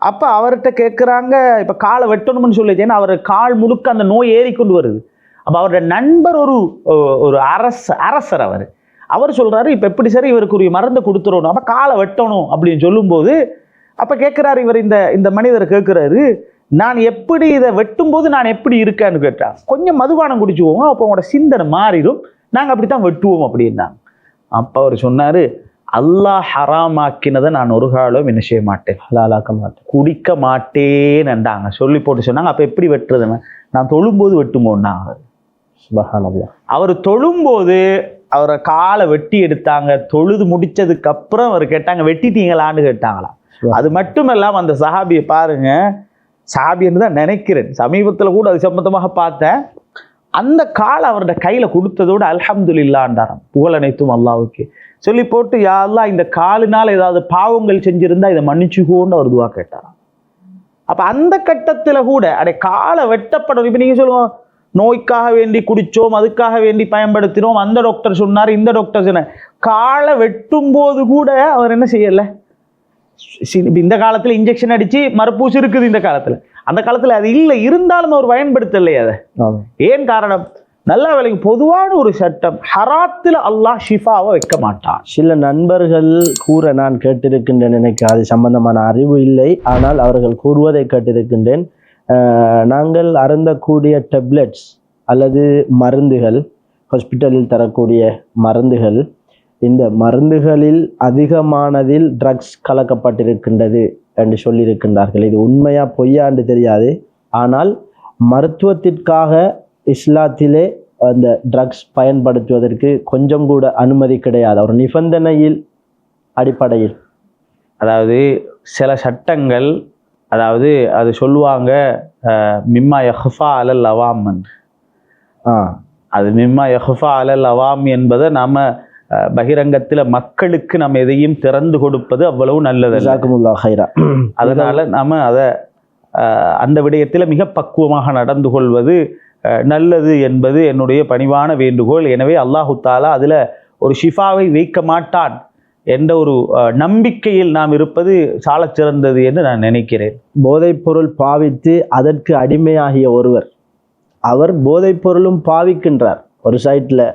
அப்போ அவர்கிட்ட கேட்குறாங்க, இப்போ காலை வெட்டணும்னு சொல்லிச்சேன்னா அவர் கால் முழுக்க அந்த நோய் ஏறிக்கொண்டு வருது. அப்போ அவருடைய நண்பர் ஒரு அரசர் அவர் சொல்கிறாரு, இப்போ எப்படி சரி இவருக்குரிய மருந்தை கொடுத்துடணும், அப்போ காலை வெட்டணும் அப்படின்னு சொல்லும்போது அப்போ கேட்குறாரு இவர், இந்த மனிதர் கேட்குறாரு, நான் எப்படி இதை வெட்டும்போது நான் எப்படி இருக்கேன்னு கேட்டா, கொஞ்சம் மதுபானம் குடிச்சுவோம், அப்போ உங்களோட சிந்தனை மாறிடும், நாங்கள் அப்படி தான் வெட்டுவோம் அப்படின்னாங்க. அப்போ அவர் சொன்னார், அல்லாஹ் ஹராமாக்கினதை நான் ஒரு காலம் என்ன செய்ய மாட்டேன், ஹலாலாக்க மாட்டேன், குடிக்க மாட்டேன்னுண்டாங்க. சொல்லி போட்டு சொன்னாங்க. அப்போ எப்படி வெட்டுறதுன்னு, நான் தொழும்போது வெட்டுமோன்னாங்க. அவர் தொழும்போது அவரை காலை வெட்டி எடுத்தாங்க. தொழுது முடிச்சதுக்கு அப்புறம் அவர் கேட்டாங்க, வெட்டிட்டீங்களான்னு கேட்டாங்களாம். அது மட்டும் இல்லாமல் அந்த சஹாபியை பாருங்க, சஹாபின்னு தான் நினைக்கிறேன், சமீபத்தில் கூட அது சம்பந்தமாக பார்த்தேன். அந்த காலை அவரோட கையில் கொடுத்ததோடு அல்ஹம்துலில்லாஹ்ன்றாராம், புகழ் அனைத்தும் அல்லாஹ்வுக்கு. சொல்லி போட்டு, யா அல்லாஹ் இந்த காலினால் ஏதாவது பாவங்கள் செஞ்சிருந்தா இதை மன்னிச்சுக்கோன்னு அவர் துவா கேட்டாராம். அப்போ அந்த கட்டத்தில் கூட அடே காலை வெட்டப்படும். இப்போ நீங்கள் சொல்லுவோம், நோய்க்காக வேண்டி குடித்தோம், அதுக்காக வேண்டி பயன்படுத்தினோம், அந்த டாக்டர் சொன்னார், இந்த டாக்டர் சொன்னார், காலை வெட்டும் போது கூட அவர் என்ன செய்யலை. இந்த காலத்தில் இன்ஜெக்ஷன் அடித்து மறுப்பூசி இருக்குது, இந்த காலத்தில். அந்த காலத்தில் அது இல்லை, இருந்தாலும் அவர் பயன்படுத்தலை அதை. ஏன் காரணம், நல்ல வேலைக்கு பொதுவான ஒரு சட்டம், ஹராத்தில் அல்லாஹ் ஷிஃபாவை வைக்க மாட்டான். சில நண்பர்கள் கூற நான் கேட்டிருக்கின்றேன், எனக்கு அது சம்பந்தமான அறிவு இல்லை, ஆனால் அவர்கள் கூறுவதை கேட்டிருக்கின்றேன். நாங்கள் அருந்தக்கூடிய டெப்லெட்ஸ் அல்லது மருந்துகள், ஹாஸ்பிட்டலில் தரக்கூடிய மருந்துகள், இந்த மருந்துகளில் அதிகமானதில் ட்ரக்ஸ் கலக்கப்பட்டிருக்கின்றது என்று சொல்லியிருக்கின்றார்கள். இது உண்மையா பொய்யான்னு தெரியாது, ஆனால் மருத்துவத்திற்காக இஸ்லாத்திலே அந்த ட்ரக்ஸ் பயன்படுத்துவதற்கு கொஞ்சம் கூட அனுமதி கிடையாது, ஒரு நிபந்தனையில் அடிப்படையில். அதாவது சில சட்டங்கள், அதாவது அது சொல்லுவாங்க மிம்மா யஹ்ஃபா அலல் அவாமன், அது மிம்மா யஹ்ஃபா அலல் அவாம் என்பதை நாம் பகிரங்கத்தில் மக்களுக்கு நம்ம எதையும் திறந்து கொடுப்பது அவ்வளவு நல்லது. அதனால நாம அதை அந்த விடயத்தில் மிக பக்குவமாக நடந்து கொள்வது நல்லது என்பது என்னுடைய பணிவான வேண்டுகோள். எனவே அல்லாஹு தாலா அதில் ஒரு ஷிஃபாவை வைக்க மாட்டான் என்ற ஒரு நம்பிக்கையில் நாம் இருப்பது சாலச் சிறந்தது என்று நான் நினைக்கிறேன். போதைப்பொருள் பாவித்து அதற்கு அடிமையாகிய ஒருவர், அவர் போதைப்பொருளும் பாவிக்கின்றார் ஒரு சைட்டில்,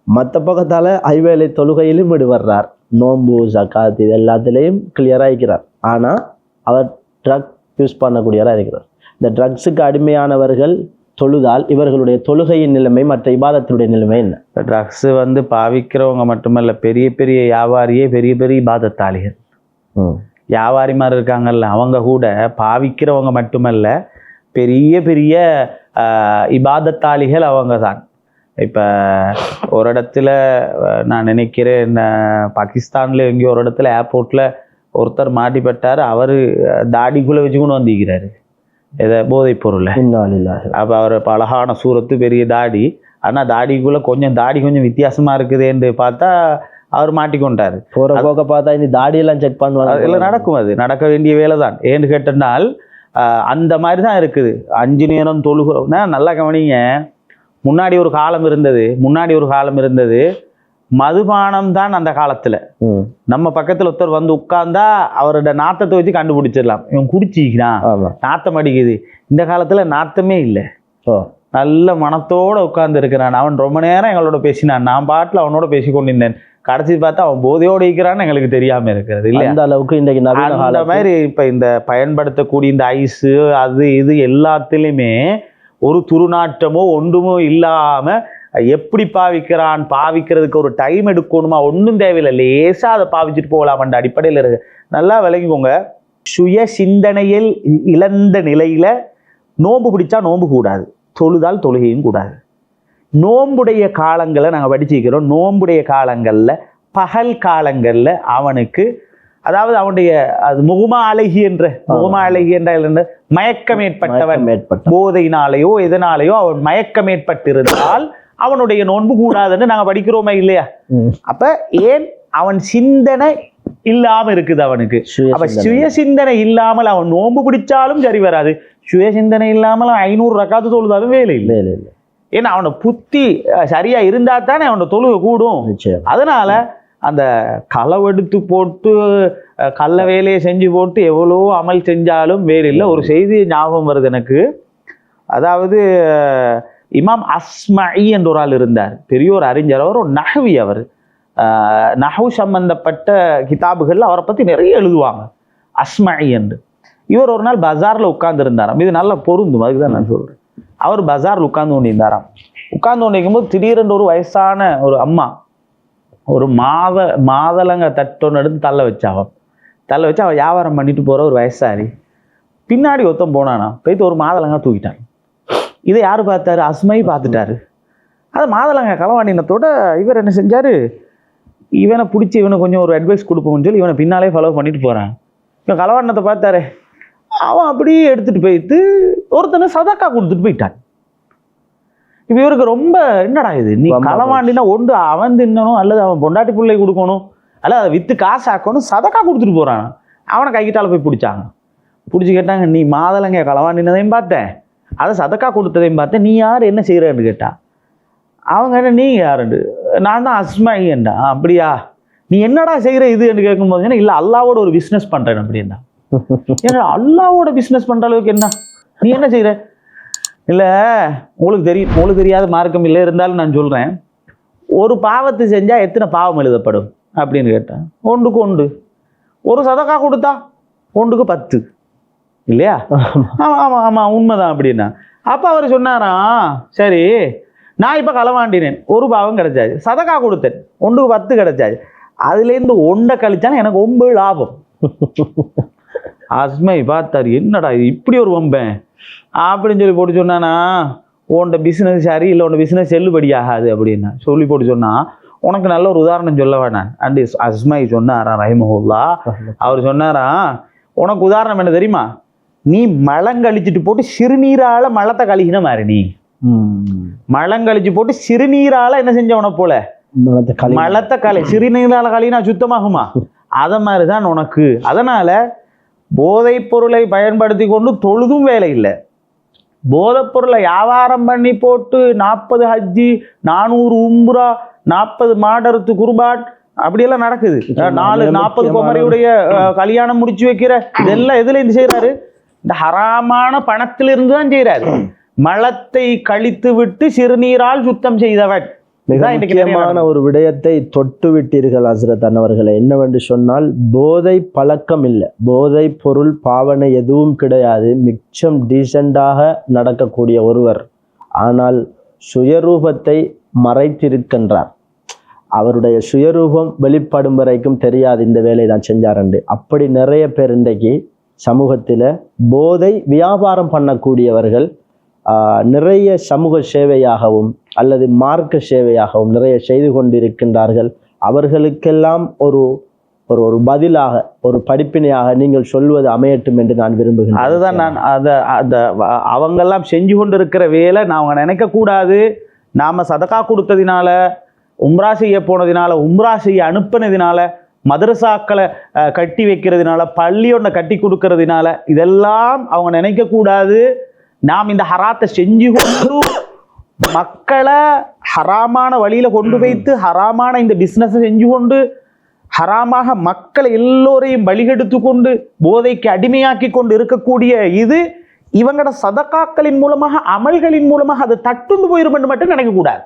மற்ற பக்கத்தால் ஐவேளை தொழுகையிலும் விடுவர்றார், நோன்பு ஜக்காத் இது எல்லாத்துலேயும் கிளியராக இருக்கிறார். ஆனால் அவர் ட்ரக் யூஸ் பண்ணக்கூடியவராக இருக்கிறார். இந்த ட்ரக்ஸுக்கு அடிமையானவர்கள் தொழுதால் இவர்களுடைய தொழுகையின் நிலைமை, மற்ற இபாதத்தினுடைய நிலைமை என்ன? ட்ரக்ஸு வந்து பாவிக்கிறவங்க மட்டுமல்ல, பெரிய பெரிய வியாபாரியே பெரிய பெரிய இபாதத்தாளிகள், வியாபாரி மாதிரி இருக்காங்கல்ல, அவங்க கூட பாவிக்கிறவங்க மட்டுமல்ல, பெரிய பெரிய இபாதத்தாளிகள் அவங்க தான். இப்போ ஒரு இடத்துல நான் நினைக்கிறேன், பாகிஸ்தானில் எங்கேயோ ஒரு இடத்துல ஏர்போர்ட்டில் ஒருத்தர் மாட்டிப்பட்டார். அவர் தாடிக்குள்ளே வச்சுக்கொண்டு வந்திருக்கிறாரு எதை, போதைப் பொருளை. அப்போ அவர் அழகான சூரத்து, பெரிய தாடி, ஆனால் தாடிக்குள்ளே தாடி கொஞ்சம் வித்தியாசமாக இருக்குதுன்னு பார்த்தா அவர் மாட்டிக்கொண்டார். போகிற போக்க பார்த்தா இந்த தாடியெல்லாம் செக் பண்ணுவாங்க, எல்லாம் நடக்கும், அது நடக்க வேண்டிய வேலை தான். ஏன்னு கேட்டனால் அந்த மாதிரி தான் இருக்குது. 5 நேரம் தொழுகிறோம்னா நல்லா கவனிங்க. முன்னாடி ஒரு காலம் இருந்தது, மதுபானம் தான் அந்த காலத்துல. நம்ம பக்கத்துல ஒருத்தர் வந்து உட்கார்ந்தா அவரோட நாத்தத்தை வச்சு கண்டுபிடிச்சிடலாம், இவன் குடிச்சிக்கிறான், நாத்தம் அடிக்குது. இந்த காலத்துல நாத்தமே இல்லை, நல்ல மனத்தோட உட்கார்ந்து இருக்கிறான். அவன் ரொம்ப நேரம் எங்களோட பேசினான், நான் பாட்டில் அவனோட பேசி கொண்டிருந்தேன். கடைசி பார்த்தா அவன் போதையோடு இருக்கிறான்னு எங்களுக்கு தெரியாம இருக்கிறது இல்லை. அந்த அளவுக்கு இன்றைக்கு அந்த மாதிரி இப்ப இந்த பயன்படுத்தக்கூடிய இந்த ஐஸு அது இது எல்லாத்துலேயுமே ஒரு துருநாற்றமோ ஒன்றுமோ இல்லாம எப்படி பாவிக்கிறான், பாவிக்கிறதுக்கு ஒரு டைம் எடுக்கணுமா, ஒன்றும் தேவையில்லை, லேசா அதை பாவிச்சுட்டு போகலாமன்ற அடிப்படையில் இருக்கு. நல்லா விளங்கிக்கோங்க. சுய சிந்தனையில் இழந்த நிலையில நோன்பு பிடிச்சா நோன்பு கூடாது, தொழுதால் தொழுகையும் கூடாது. நோன்புடைய காலங்களை நாங்கள் படிச்சுக்கிறோம். நோன்புடைய காலங்களில், பகல் காலங்களில் அவனுக்கு அதாவது அவனுடைய அது முகமா அழகி என்ற மயக்கம் ஏற்பட்டவன், போதையினாலேயோ எதனாலேயோ அவன் மயக்கம் ஏற்பட்டிருந்தால் அவனுடைய நோன்பு கூடாதுன்னு நாங்க படிக்கிறோமே இல்லையா? அப்ப ஏன் அவன் சிந்தனை இல்லாம இருக்குது அவனுக்கு. அப்ப சுய சிந்தனை இல்லாமல் அவன் நோன்பு பிடிச்சாலும் சரி வராது, சுய சிந்தனை இல்லாமல் 500 ரக்காத்து தொழுதாலும் வேலை இல்லை. ஏன்னா அவனோட புத்தி சரியா இருந்தா தானே அவனோட தொழுகை கூடும். அதனால அந்த களவெடுத்து போட்டு கள்ள வேலையை செஞ்சு போட்டு எவ்வளோ அமல் செஞ்சாலும் வேலையில். ஒரு செய்தி ஞாபகம் வருது எனக்கு. அதாவது இமாம் அஸ்மஇ என்ற ஒரு ஆள் இருந்தார், பெரிய ஒரு அறிஞர். அவர் ஒரு நஹ்வி. அவர் நஹ்வு சம்பந்தப்பட்ட கிதாபுகள் அவரை பற்றி நிறைய எழுதுவாங்க, அஸ்மஇ என்று. இவர் ஒரு நாள் பஜாரில் உட்கார்ந்து இருந்தாராம். இது நல்லா பொருந்தும், அதுக்குதான் நான் சொல்கிறேன். அவர் பஜாரில் உட்கார்ந்து கொண்டிருந்தாராம். உட்கார்ந்து கொண்டிருக்கும் போது திடீரென்று ஒரு வயசான ஒரு அம்மா ஒரு மாதளங்க தட்டொன்று எடுத்து தள்ள வச்சு அவள் வியாபாரம் பண்ணிட்டு போகிற ஒரு வயசாரி பின்னாடி ஒருத்தன் போனானா, போய்த்து ஒரு மாதளங்க தூக்கிட்டான். இதை யார் பார்த்தாரு? அஸ்மை பார்த்துட்டாரு. அது மாதளங்க களவாண்டினத்தோட இவர் என்ன செஞ்சார், இவனை பிடிச்சி இவனை கொஞ்சம் ஒரு அட்வைஸ் கொடுப்போம்னு சொல்லி இவனை பின்னாலே ஃபாலோ பண்ணிட்டு போகிறான். இவன் களவாண்டினத்தை பார்த்தாரு, அவன் அப்படியே எடுத்துகிட்டு போயிட்டு ஒருத்தனை சதக்கா கொடுத்துட்டு போயிட்டான். இப்போ இவருக்கு ரொம்ப என்னடா இது, நீ களவாண்டினா ஒன்று அவன் தின்னணும் அல்லது அவன் பொண்டாட்டி பிள்ளை கொடுக்கணும் அல்லது அதை விற்று காசு ஆக்கணும், சதக்கா கொடுத்துட்டு போகிறான். அவனை கைக்கிட்டால போய் பிடிச்சாங்க. பிடிச்சி கேட்டாங்க, நீ மாதளங்க களவாண்டினதையும் பார்த்தேன், அதை சதக்கா கொடுத்ததையும் பார்த்தேன், நீ யார், என்ன செய்கிறேன்னு கேட்டா. அவங்க என்ன, நீ யாருண்டு? நான் தான் அஸ்மை என்றா. அப்படியா, நீ என்னடா செய்கிற இதுன்னு கேட்கும்போது, இல்லை அல்லாவோட ஒரு பிஸ்னஸ் பண்ணுறேன் அப்படின்னா. ஏன்னா அல்லாவோட பிஸ்னஸ் பண்ணுற அளவுக்கு என்ன, நீ என்ன செய்கிற? இல்லை உங்களுக்கு தெரியாத மார்க்கம் இல்லை, இருந்தாலும் நான் சொல்கிறேன், ஒரு பாவத்தை செஞ்சால் எத்தனை பாவம் எழுதப்படும் அப்படின்னு கேட்டேன். 1க்கு 1. ஒரு சதக்கா கொடுத்தா 1க்கு 10 இல்லையா? ஆமாம் உண்மைதான் அப்படின்னா. அப்போ அவர் சொன்னாராம், சரி நான் இப்போ களவாண்டினேன், ஒரு பாவம் கிடைச்சாச்சு, சதக்கா கொடுத்தேன் 1க்கு 10 கிடைச்சாச்சு, அதுலேருந்து 1 கழிச்சாலும் எனக்கு 9 லாபம். அஸ்மை பார்த்தாரு, என்னடா இது இப்படி ஒரு வம்பேன் அப்படின்னு சொல்லி போட்டு சொன்னானா, உன்ட பிஸ்னஸ் சரி இல்லை, உன்ட பிஸ்னஸ் செல்லுபடி ஆகாது அப்படின்னா சொல்லி போட்டு சொன்னா, உனக்கு நல்ல ஒரு உதாரணம் சொல்ல வேணாம். அண்ட் அஸ்மை சொன்னாரா ரஹிமஹுல்லா, அவர் சொன்னாரா, உனக்கு உதாரணம் என்ன தெரியுமா, நீ மலங்கழிச்சிட்டு போட்டு சிறுநீரால மலத்தை கழிக்கின மாதிரி, நீ மலங்கழிச்சு போட்டு சிறுநீரால என்ன செஞ்சவன போல மலத்தை சிறுநீரால கழினா சுத்தமாகுமா, அத மாதிரிதான் உனக்கு. அதனால போதைப் பொருளை பயன்படுத்தி கொண்டு தொழுதும் வேலை இல்லை, போதைப் பொருளை வியாபாரம் பண்ணி போட்டு 40 ஹஜ்ஜி 400 உம்ரா 40 மாடருத்து குர்பான் அப்படியெல்லாம் நடக்குது. 40 குமரியுடைய கல்யாணம் முடிச்சு வைக்கிற இதெல்லாம் எதுல இருந்து செய்யறாரு? இந்த ஹராமான பணத்திலிருந்து தான் செய்யறாரு. மலத்தை கழித்து விட்டு சிறுநீரால் சுத்தம் செய்தவன். முக்கியமான ஒரு விடயத்தை தொட்டு விட்டீர்கள் ஹஸ்ரத் அன்னவர்களே. என்னவென்று சொன்னால், போதை பழக்கம் இல்லை, போதை பொருள் பாவனை எதுவும் கிடையாது, மிச்சம் டீசெண்டாக நடக்கக்கூடிய ஒருவர், ஆனால் சுயரூபத்தை மறைத்திருக்கின்றார். அவருடைய சுயரூபம் வெளிப்படும் வரைக்கும் தெரியாது இந்த வேலையை தான் செஞ்சாரண்டு. அப்படி நிறைய பேர் இன்றைக்கு சமூகத்தில் போதை வியாபாரம் பண்ணக்கூடியவர்கள் நிறைய சமூக சேவையாகவும் அல்லது மார்க்க சேவையாகவும் நிறைய செய்து கொண்டிருக்கின்றார்கள். அவர்களுக்கெல்லாம் ஒரு ஒரு ஒரு பதிலாக, ஒரு படிப்பினையாக நீங்கள் சொல்வது அமையட்டும் என்று நான் விரும்புகிறேன். அதுதான் நான் அதை அவங்கெல்லாம் செஞ்சு கொண்டு இருக்கிற வேலை நான் அவங்க நினைக்கக்கூடாது. நாம் சதக்கா கொடுத்ததினால, உம்ரா செய்ய போனதினால, உம்ரா செய்ய அனுப்பினதினால, மதரசாக்களை கட்டி வைக்கிறதுனால, பள்ளி ஒன்றை கட்டி கொடுக்கறதுனால இதெல்லாம் அவங்க நினைக்கக்கூடாது. நாம் இந்த ஹராத்தை செஞ்சு கொண்டு மக்களை ஹராமான வழியில் கொண்டு வைத்து ஹராமான இந்த பிஸ்னஸை செஞ்சு கொண்டு ஹராமாக மக்களை எல்லோரையும் வழிகெடுத்து கொண்டு போதைக்கு அடிமையாக்கி கொண்டு இருக்கக்கூடிய இது இவங்களோட சதக்காக்களின் மூலமாக அமல்களின் மூலமாக அதை தட்டுண்டு போயிரும் என்று மட்டும் நினைக்கக்கூடாது.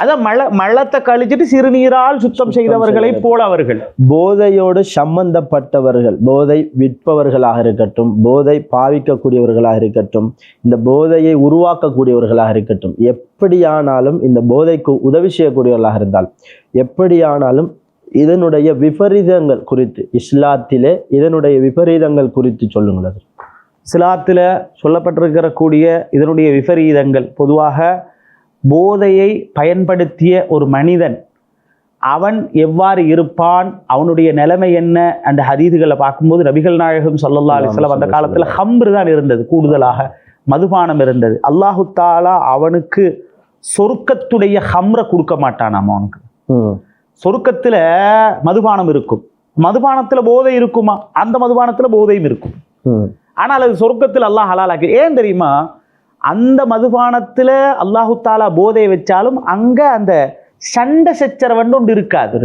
அதான் மலத்தை கழிச்சிட்டு சிறுநீரால் சுத்தம் செய்தவர்களை போல அவர்கள் போதையோடு சம்பந்தப்பட்டவர்கள், போதை விற்பவர்களாக இருக்கட்டும், போதை பாவிக்கக்கூடியவர்களாக இருக்கட்டும், இந்த போதையை உருவாக்கக்கூடியவர்களாக இருக்கட்டும், எப்படியானாலும் இந்த போதைக்கு உதவி செய்யக்கூடியவர்களாக இருந்தால் எப்படியானாலும் இதனுடைய விபரீதங்கள் குறித்து இஸ்லாத்திலே இதனுடைய விபரீதங்கள் குறித்து சொல்லுங்கள். இஸ்லாத்தில் சொல்லப்பட்டிருக்கிற கூடிய இதனுடைய விபரீதங்கள், பொதுவாக போதையை பயன்படுத்திய ஒரு மனிதன் அவன் எவ்வாறு இருப்பான், அவனுடைய நிலைமை என்ன அந்த ஹதீதுகளை பார்க்கும்போது நபிகள் நாயகம் ஸல்லல்லாஹு அலைஹி வஸல்லம் அந்த காலத்துல ஹம்ரு தான் இருந்தது, கூடுதலாக மதுபானம் இருந்தது. அல்லாஹு தாலா அவனுக்கு சொர்க்கத்துடைய ஹம்ரை கொடுக்க மாட்டானாம். அவனுக்கு சொர்க்கத்துல மதுபானம் இருக்கும், மதுபானத்துல போதை இருக்குமா, அந்த மதுபானத்துல போதையும் இருக்கும். ஆனால் அது சொர்க்கத்தில் அல்லாஹ் ஹலாலாக்கி. ஏன் தெரியுமா, அந்த மதுபானத்துல அல்லாஹு தாலா போதை வச்சாலும் அங்க அந்த சண்டை சச்சரவண்டு ஒன்று இருக்காது.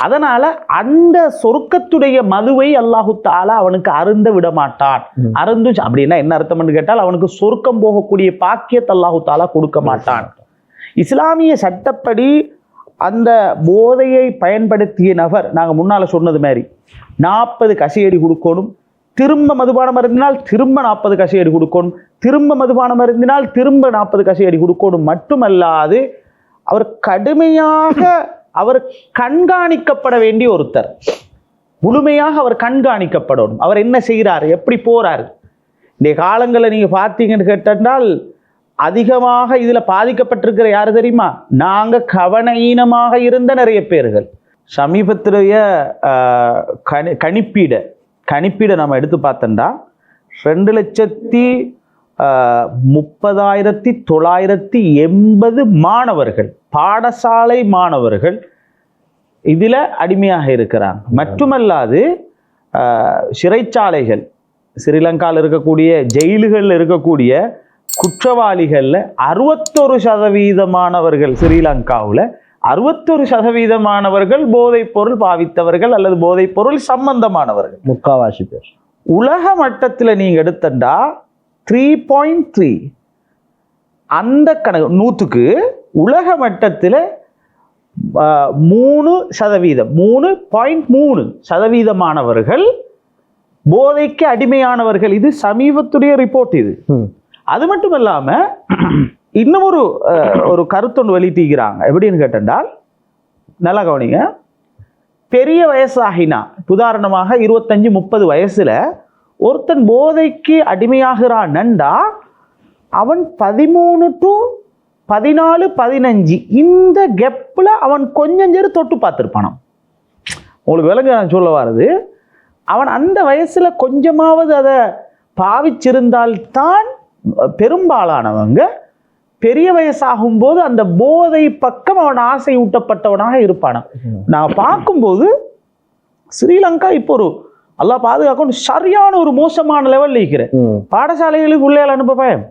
அதனால அந்த சொர்க்கத்துடைய மதுவை அல்லாஹு தாலா அவனுக்கு அருந்த விட மாட்டான். அருந்து அப்படின்னா என்ன அர்த்தம்னு கேட்டால், அவனுக்கு சொர்க்கம் போகக்கூடிய பாக்கியத்தை அல்லாஹு தாலா கொடுக்க மாட்டான். இஸ்லாமிய சட்டப்படி அந்த போதையை பயன்படுத்திய நபர், நாங்க முன்னால சொன்னது மாதிரி 40 கசையடி கொடுக்கணும், திரும்ப மதுபானம் அருந்தினால் திரும்ப 40 கசையடி கொடுக்கணும், திரும்ப மதுபானம் அருந்தினால் திரும்ப 40 கசையடி கொடுக்கணும். மட்டுமல்லாது அவர் கடுமையாக அவர் கண்காணிக்கப்பட வேண்டிய ஒருத்தர், முழுமையாக அவர் கண்காணிக்கப்படணும். அவர் என்ன செய்கிறார், எப்படி போறாரு. இந்த காலங்களில் நீங்க பார்த்தீங்கன்னு கேட்டால் அதிகமாக இதுல பாதிக்கப்பட்டிருக்கிற யாரு தெரியுமா, நாங்க கவனஈனமாக இருந்த நிறைய பேர்கள். சமீபத்திலேய கணிப்பீடை நம்ம எடுத்து பார்த்தோம்னா 2,30,980 மாணவர்கள், பாடசாலை மாணவர்கள் இதுல அடிமையாக இருக்கிறாங்க. மட்டுமல்லாது சிறைச்சாலைகள், ஸ்ரீலங்காவில் இருக்கக்கூடிய ஜெயில்களில் இருக்கக்கூடிய குற்றவாளிகள்ல 61% ஸ்ரீலங்காவில் 61% போதைப் பொருள் பாவித்தவர்கள் அல்லது போதைப் பொருள் சம்பந்தமானவர்கள். முக்காவாசி பேர். உலக மட்டத்தில் நீங்க எடுத்தா 3.3 அந்த கணக்கு 100க்கு உலக மட்டத்தில் 3.3% போதைக்கு அடிமையானவர்கள். இது சமீபத்துடைய ரிப்போர்ட். இது அது மட்டும் இல்லாம இன்னும் ஒரு கருத்தொன்று வெளியிட்டிருக்கிறாங்க. எப்படின்னு கேட்டால், நல்லா கவனிங்க, பெரிய வயசாகினா, உதாரணமாக 25-30 வயசுல ஒருத்தன் போதைக்கு அடிமையாகிறான்டா, அவன் 13 to 14, 15 இந்த கெப்ல அவன் கொஞ்சம் சேரு தொட்டு பார்த்துருப்பானான். உங்களுக்கு விளங்க நான் சொல்ல வர்றது, அவன் அந்த வயசுல கொஞ்சமாவது அதை பாவிச்சிருந்தால்தான் பெரும்பாலானவங்க பெரிய வயசாகும் போது அந்த போதை பக்கம் அவன் ஆசை ஊட்டப்பட்டவனாக இருப்பான. நான் பார்க்கும்போது ஸ்ரீலங்கா இப்போ ஒரு அல்லாஹ் பாதுகாக்கணும் சரியான ஒரு மோசமான லெவல்ல இருக்கிறேன். பாடசாலைகளுக்கு உள்ளே அனுப்ப பயம்,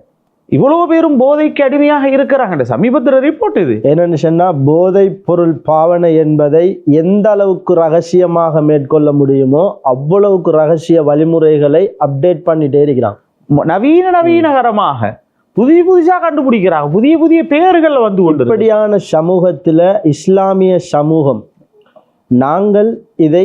இவ்வளவு பேரும் போதைக்கு அடிமையாக இருக்கிறாங்க. சமீபத்தில் ரிப்போர்ட் இது என்னன்னு சொன்னா, போதை பொருள் பாவனை என்பதை எந்த அளவுக்கு ரகசியமாக மேற்கொள்ள முடியுமோ அவ்வளவுக்கு ரகசிய வழிமுறைகளை அப்டேட் பண்ணிட்டே இருக்கிறான். நவீனகரமாக புதுசா கண்டுபிடிக்கிறாங்க, புதிய பேர்கள் வந்து இப்படியான சமூகத்துல இஸ்லாமிய சமூகம் நாங்கள் இதை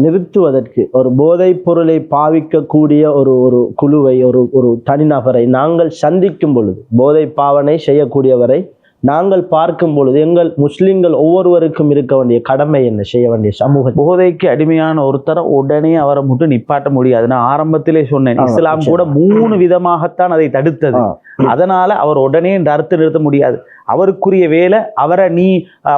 நிறுத்துவதற்கு, ஒரு போதைப் பொருளை பாவிக்கக்கூடிய ஒரு குழுவை, ஒரு தனிநபரை நாங்கள் சந்திக்கும் பொழுது, போதை பாவனை செய்யக்கூடியவரை நாங்கள் பார்க்கும் பொழுது, எங்கள் முஸ்லிம்கள் ஒவ்வொருவருக்கும் இருக்க வேண்டிய கடமை என்ன, செய்ய வேண்டிய சமூக, போதைக்கு அடிமையான ஒருத்தரை உடனே அவரை மட்டும் நிப்பாட்ட முடியாது. நான் ஆரம்பத்திலே சொன்னேன், இஸ்லாம் கூட 3 விதமாகத்தான் அதை தடுத்தது. அதனால அவர் உடனே தடுத்து நிறுத்த முடியாது. அவருக்குரிய வேலை, அவரை நீ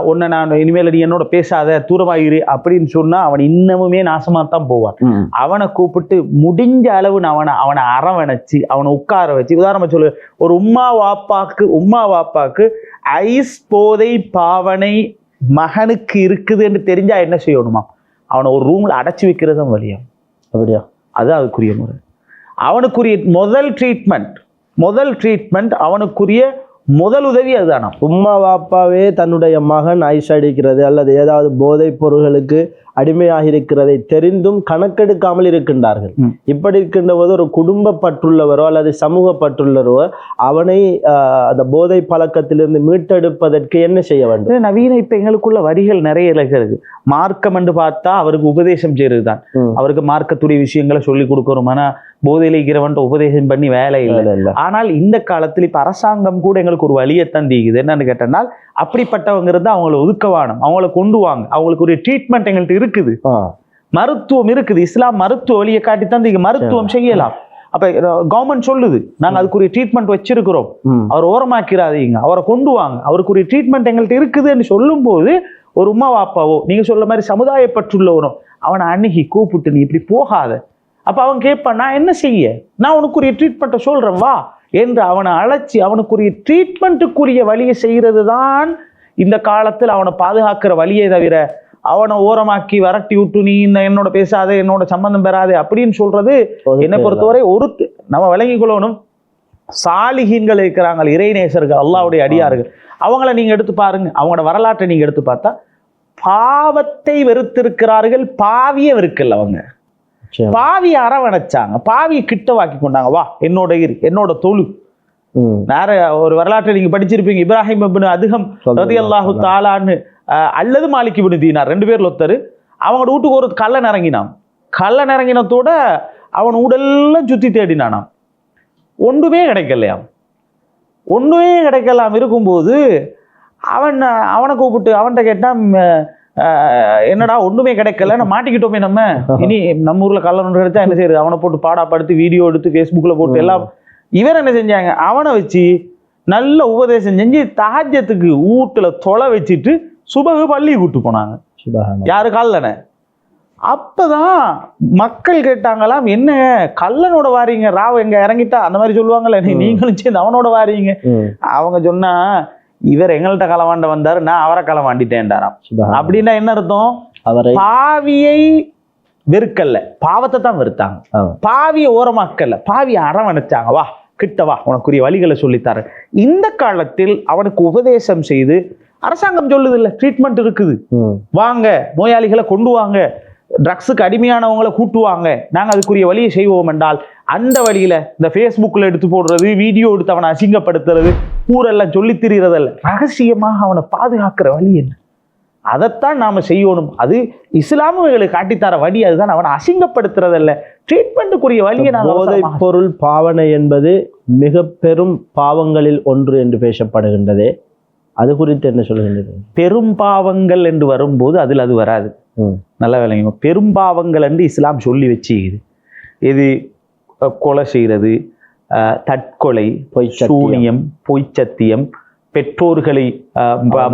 ஒன்ன நான் இனிமேல் நீ என்னோட பேசாத, தூரமாயிரு அப்படின்னு சொன்னா அவன் இன்னமுமே நாசமாத்தான் போவான். அவனை கூப்பிட்டு முடிஞ்ச அளவு அவனை அரவணைச்சு அவனை உட்கார வச்சு, உதாரணமா சொல்லு, ஒரு உம்மா வாப்பாக்கு ஐஸ் போதை பாவனை மகனுக்கு இருக்குது என்று தெரிஞ்சா என்ன செய்யணுமா, அவனை ஒரு ரூம்ல அடைச்சி வைக்கிறதும் வழியா. அப்படியா? அதுதான் அதுக்குரிய முறை. அவனுக்குரிய முதல் ட்ரீட்மெண்ட் அவனுக்குரிய முதல் உதவி அதுதானா. உம்மா வாப்பாவே தன்னுடைய மகன் ஐஸ் அடிக்கிறது அல்லது ஏதாவது போதைப் பொருள்களுக்கு அடிமையாக இருக்கிறதை தெரிந்தும் கணக்கெடுக்காமல் இருக்கின்றார்கள். இப்படி இருக்கின்ற போது ஒரு குடும்ப பற்றுள்ளவரோ அல்லது சமூக பற்றுள்ளவரோ அவனை அந்த போதை பழக்கத்திலிருந்து மீட்டெடுப்பதற்கு என்ன செய்ய வேண்டும்? நவீன இப்ப எங்களுக்குள்ள வரிகள் நிறைய இருக்கு. மார்க்கம் என்று பார்த்தா அவருக்கு உபதேசம் செய்யறதுதான், அவருக்கு மார்க்கத்துடைய விஷயங்களை சொல்லி கொடுக்கணும். ஆனா போதையில இருக்கிறவன் உபதேசம் பண்ணி வேலை இல்லை. ஆனால் இந்த காலத்தில் இப்ப அரசாங்கம் கூட எங்களுக்கு ஒரு வழியை தந்திக்குது. என்னன்னு கேட்டனால், அப்படிப்பட்டவங்க இருந்தா அவங்களை ஒதுக்கவானம், அவங்களை கொண்டு வாங்க, அவங்களுக்கு ஒரு ட்ரீட்மெண்ட் எங்கள்கிட்ட இருக்குது, மருத்துவம் இருக்குது. இஸ்லாம் மருத்துவ வழியை காட்டி தந்து மருத்துவம் செய்யலாம். அப்ப கவர்மெண்ட் சொல்லுது, நாங்க அதுக்குரிய ட்ரீட்மெண்ட் வச்சிருக்கிறோம், அவர் ஓரமாக்கிறாதீங்க, அவரை கொண்டு வாங்க, அவருக்குரிய ட்ரீட்மெண்ட் எங்கள்கிட்ட இருக்குதுன்னு சொல்லும் போது ஒரு உமா வாப்பாவோ நீங்க சொல்ற மாதிரி சமுதாய பற்றுள்ளவனோ அவனை அணுகி கூப்பிட்டு நீ இப்படி போகாத, அப்ப அவன் கேட்பான் நான் என்ன செய்ய, நான் உனக்குரிய ட்ரீட்மெண்ட்டை சொல்றேன் வா என்று அவனை அழைச்சி அவனுக்குரிய ட்ரீட்மெண்ட்டுக்குரிய வழியை செய்யறது தான் இந்த காலத்தில் அவனை பாதுகாக்கிற வழியை தவிர அவனை ஓரமாக்கி வரட்டி விட்டு நீ என்னோட பேசாதே என்னோட சம்பந்தம் பெறாதே அப்படின்னு சொல்றது என்னை பொறுத்தவரை நம்ம விளங்கி கொள்ளணும். சாலிஹீன்கள் இருக்கிறாங்க, இறைநேசர்கள், அல்லாஹ்வுடைய அடியார்கள், அவங்கள நீங்க எடுத்து பாருங்க, அவங்களோட வரலாற்றை நீங்க எடுத்து பார்த்தா பாவத்தை வெறுத்திருக்கிறார்கள், பாவிய வெறுக்கல. அவங்க பாவிய அரவணைச்சாங்க, பாவிய கிட்டவாக்கி கொண்டாங்க, வா என்னோட இரு என்னோட தொழு. வேற ஒரு வரலாற்றை நீங்க படிச்சிருப்பீங்க, இப்ராஹிம் இப்னு அதுகம் ரலியல்லாஹு தஆலான்னு அல்லது மாலிக் இப்னு தீனார் 2 பேர்ல ஒருத்தர் அவங்களோட வீட்டுக்கு ஒரு கள்ளன் இறங்கினான். கள்ளன் இறங்கினத்தோட அவன் உடல்லாம் சுத்தி தேடினானாம், ஒன்றுமே கிடைக்கலையாம். ஒன்றுமே கிடைக்கலாம் இருக்கும்போது அவனை கூப்பிட்டு அவன்கிட்ட கேட்டான், என்னடா ஒன்றுமே கிடைக்கல மாட்டிக்கிட்டோமே, நம்ம இனி நம்ம ஊர்ல கள்ளன் ஒன்று கிடைச்சா என்ன செய்யுது, அவனை போட்டு பாடாப்படுத்தி வீடியோ எடுத்து ஃபேஸ்புக்கில் போட்டு எல்லாம். இவர் என்ன செஞ்சாங்க, அவனை வச்சு நல்ல உபதேசம் செஞ்சு தஹஜ்ஜத்துக்கு வீட்டுல தொலை வச்சுட்டு சுபகு பள்ளி கூட்டு போனாங்க. யாரு கல்லனை. அப்பதான் மக்கள் கேட்டாங்களாம், என்ன கல்லனோட வாரீங்க, ராவ எங்க இறங்கிட்டா அந்த மாதிரி சொல்லுவாங்கல்ல, நீங்களும் சேர்ந்து அவனோட வாரீங்க. அவங்க சொன்னா இவர் எங்கள்கிட்ட களவாண்ட வந்தாரு, நான் அவரை களவாண்டிட்டேன்டாராம். அப்படின்னா என்ன அர்த்தம், பாவியை வெறுக்கல்ல, பாவத்தை தான் வெறுத்தாங்க. பாவியை ஓரமாக்கல்ல, பாவியை அரவணைச்சாங்க, வா கிட்டவா உனக்குரிய வழிகளை சொல்லித்தாரு. இந்த காலத்தில் அவனுக்கு உபதேசம் செய்து அரசாங்கம் சொல்லுது இல்ல, ட்ரீட்மெண்ட் இருக்குது, வாங்க நோயாளிகளை கொண்டு வாங்க, ட்ரக்ஸுக்கு அடிமையானவங்களை கூட்டுவாங்க, நாங்க அதுக்குரிய வழியை செய்வோம் என்றால் அந்த வழியில இந்த ஃபேஸ்புக்கில் எடுத்து போடுறது, வீடியோ எடுத்து அவனை அசிங்கப்படுத்துறது, ஊரெல்லாம் சொல்லி திரிகிறதல்ல, ரகசியமாக அவனை பாதுகாக்கிற வழி என்ன, அதைத்தான் நாம செய்யணும். அது இஸ்லாமியர்களுக்கு காட்டித்தர வழி, அதுதான் அவனை அசிங்கப்படுத்துறதல்ல, ட்ரீட்மெண்ட்டுக்குரிய வழியை. போதைப் பொருள் பாவனை என்பது மிக பெரும் பாவங்களில் ஒன்று என்று பேசப்படுகின்றது, அது குறித்து என்ன சொல்கின்றது? பெரும் பாவங்கள் என்று வரும்போது அதில் அது வராது. நல்ல வேலைங்க, பெரும் பாவங்கள் என்று இஸ்லாம் சொல்லி வச்சுக்குது. இது கொலை செய்கிறது, தற்கொலை, சூனியம், பொய்ச்சத்தியம், பெற்றோர்களை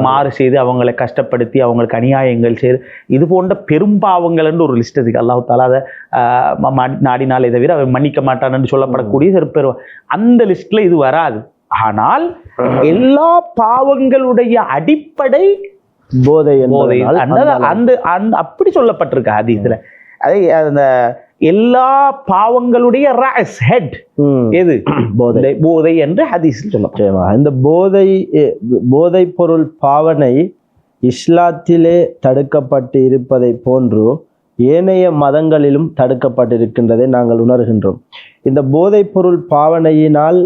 மாறு செய்து அவங்களை கஷ்டப்படுத்தி அவங்களுக்கு அநியாயங்கள் செய்து, இது போன்ற பெரும்பாவங்கள் என்று ஒரு லிஸ்ட் இருக்கு. அல்லாஹ் தஆலா அதை நாடினாலே தவிர அவன் மன்னிக்க மாட்டான் என்று சொல்லப்படக்கூடிய சிறு அந்த லிஸ்ட்ல இது வராது. ஆனால் எல்லா பாவங்களுடைய அடிப்படை போதை. அந்த அப்படி சொல்லப்பட்டிருக்கு ஹதீஸ்ல. அதை அந்த எல்லா பாவங்களுடைய ஹெட் எது, போதை என்று ஹதீஸில் சொல்லப்படும். இந்த போதை பொருள் பாவனை இஸ்லாத்திலே தடுக்கப்பட்டு இருப்பதை போன்று ஏனைய மதங்களிலும் தடுக்கப்பட்டிருக்கின்றதை நாங்கள் உணர்கின்றோம். இந்த போதை பொருள் பாவனையினால்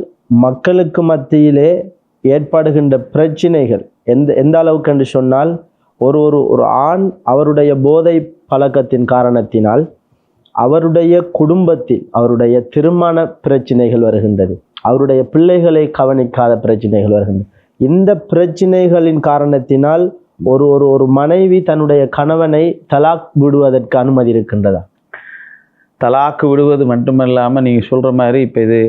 மக்களுக்கு மத்தியிலே ஏற்படுகின்ற பிரச்சினைகள் எந்த அளவுக்கு என்று சொன்னால், ஒரு ஆண் அவருடைய போதை பழக்கத்தின் காரணத்தினால் அவருடைய குடும்பத்தில் அவருடைய திருமண பிரச்சனைகள் வருகின்றது, அவருடைய பிள்ளைகளை கவனிக்காத பிரச்சனைகள் வருகின்றது. இந்த பிரச்சனைகளின் காரணத்தினால் ஒரு மனைவி தன்னுடைய கணவனை தலாக் விடுவதற்கு அனுமதி இருக்கின்றதா? தலாக்கு விடுவது மட்டுமல்லாமல் நீங்கள் சொல்கிற மாதிரி இப்போ இது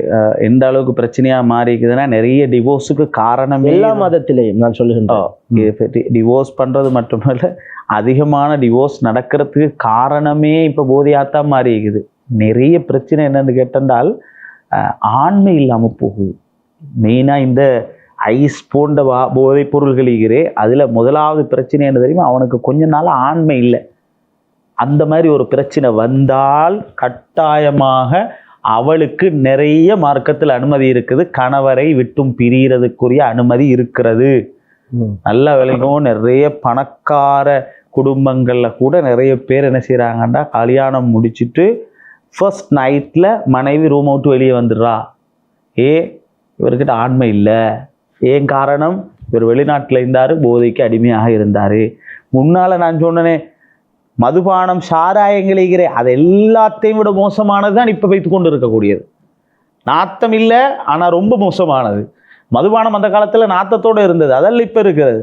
எந்த அளவுக்கு பிரச்சனையாக மாறிக்குதுன்னா, நிறைய டிவோர்ஸுக்கு காரணம் எல்லா மதத்திலையும் நான் சொல்லுகின்றேன். டிவோர்ஸ் பண்ணுறது மட்டுமல்ல, அதிகமான டிவோர்ஸ் நடக்கிறதுக்கு காரணமே இப்போ போதையாத்தான் மாறிக்குது. நிறைய பிரச்சனை என்னன்னு கேட்டால் ஆண்மை இல்லாமல் போகுது. மெயினாக இந்த ஐஸ் போன்ற போதைப் பொருள்களே அதில் முதலாவது பிரச்சனை என்ன தெரியுமா, அவனுக்கு கொஞ்ச நாள் ஆண்மை இல்லை. அந்த மாதிரி ஒரு பிரச்சனை வந்தால் கட்டாயமாக அவளுக்கு நிறைய மார்க்கத்தில் அனுமதி இருக்குது, கணவரை விட்டும் பிரியறதுக்குரிய அனுமதி இருக்கிறது. நல்ல விலைக்கும் நிறைய பணக்கார குடும்பங்கள்ல கூட நிறைய பேர் என்ன செய்யறாங்கன்னா, கல்யாணம் முடிச்சுட்டு ஃபர்ஸ்ட் நைட்ல மனைவி ரூம் அவுட்டு வெளியே வந்துடுறா. இவர்கிட்ட ஆண்மை இல்லை. ஏன் காரணம், இவர் வெளிநாட்டில் இருந்தார், போதைக்கு அடிமையாக இருந்தார். முன்னால் நான் சொன்னனே மதுபானம் சாராயங்களே, அது எல்லாத்தையும் விட மோசமானது தான் இப்போ வைத்து கொண்டு இருக்கக்கூடியது. நாத்தம் இல்லை, ஆனால் ரொம்ப மோசமானது. மதுபானம் அந்த காலத்தில் நாத்தத்தோடு இருந்தது, அதெல்லாம் இப்போ இருக்கிறது.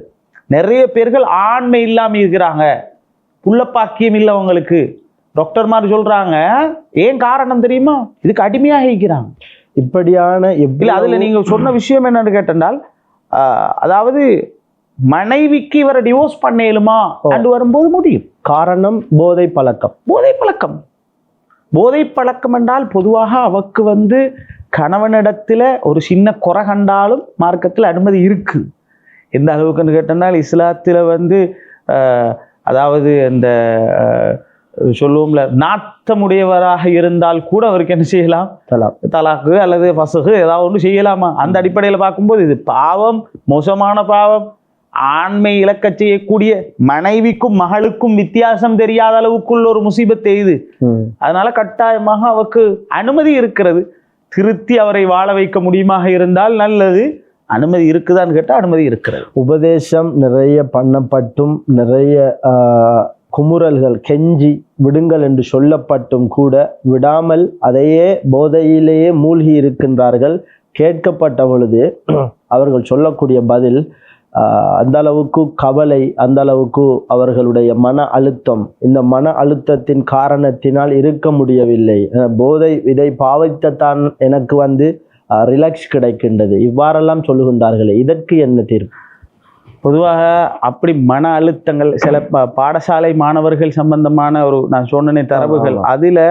நிறைய பேர்கள் ஆண்மை இல்லாமல் இருக்கிறாங்க, புள்ளப்பாக்கியம் இல்லை அவங்களுக்கு. டாக்டர்மார் சொல்கிறாங்க. ஏன் காரணம் தெரியுமா, இதுக்கு அடிமையாக இருக்கிறாங்க. இப்படியான இல்லை அதில் நீங்கள் சொன்ன விஷயம் என்னன்னு கேட்டால், அதாவது மனைவிக்கு இவரை டிவோர்ஸ் பண்ணேலுமா அண்டு வரும்போது முடியும். காரணம் போதை பழக்கம். போதை பழக்கம் என்றால் பொதுவாக அவக்கு கணவனிடத்துல ஒரு சின்ன குறை கண்டாலும் மார்க்கத்தில் அனுமதி இருக்கு. எந்த அளவுக்குன்னு கேட்டனால் இஸ்லாத்தில் அதாவது இந்த சொல்லுவோம்ல, நாத்தமுடையவராக இருந்தால் கூட அவருக்கு என்ன செய்யலாம், தலாக்கு அல்லது ஃபஸ்ஹு ஏதாவது ஒன்று செய்யலாமா. அந்த அடிப்படையில் பார்க்கும்போது இது பாவம், மோசமான பாவம். ஆண்மை இழக்க செய்யக்கூடிய மனைவிக்கும் மகளுக்கும் வித்தியாசம் தெரியாத அளவுக்குள்ள ஒரு முசீபத்தை இது. அதனால கட்டாயமாக அவருக்கு அனுமதி இருக்கிறது. திருத்தி அவரை வாழ வைக்க முடியுமாக இருந்தால் நல்லது. அனுமதி இருக்குதான்னு கேட்டால் அனுமதி இருக்கிறது. உபதேசம் நிறைய பண்ணப்பட்டும் நிறைய குமுறல்கள் கெஞ்சி விடுங்கள் என்று சொல்லப்பட்டும் கூட விடாமல் அதையே போதையிலேயே மூழ்கி இருக்கின்றார்கள். கேட்கப்பட்ட பொழுது அவர்கள் சொல்லக்கூடிய பதில் அந்த அளவுக்கு கவலை, அந்த அளவுக்கு அவர்களுடைய மன அழுத்தம், இந்த மன அழுத்தத்தின் காரணத்தினால் இருக்க முடியவில்லை, போதை இதை பாவித்தான் எனக்கு ரிலாக்ஸ் கிடைக்கின்றது, இவ்வாறெல்லாம் சொல்லுகின்றார்களே, இதற்கு என்ன தீர்வு? பொதுவாக அப்படி மன அழுத்தங்கள் சில பாடசாலை மாணவர்கள் சம்பந்தமான நான் சொன்னேனே தரவுகள், அதில்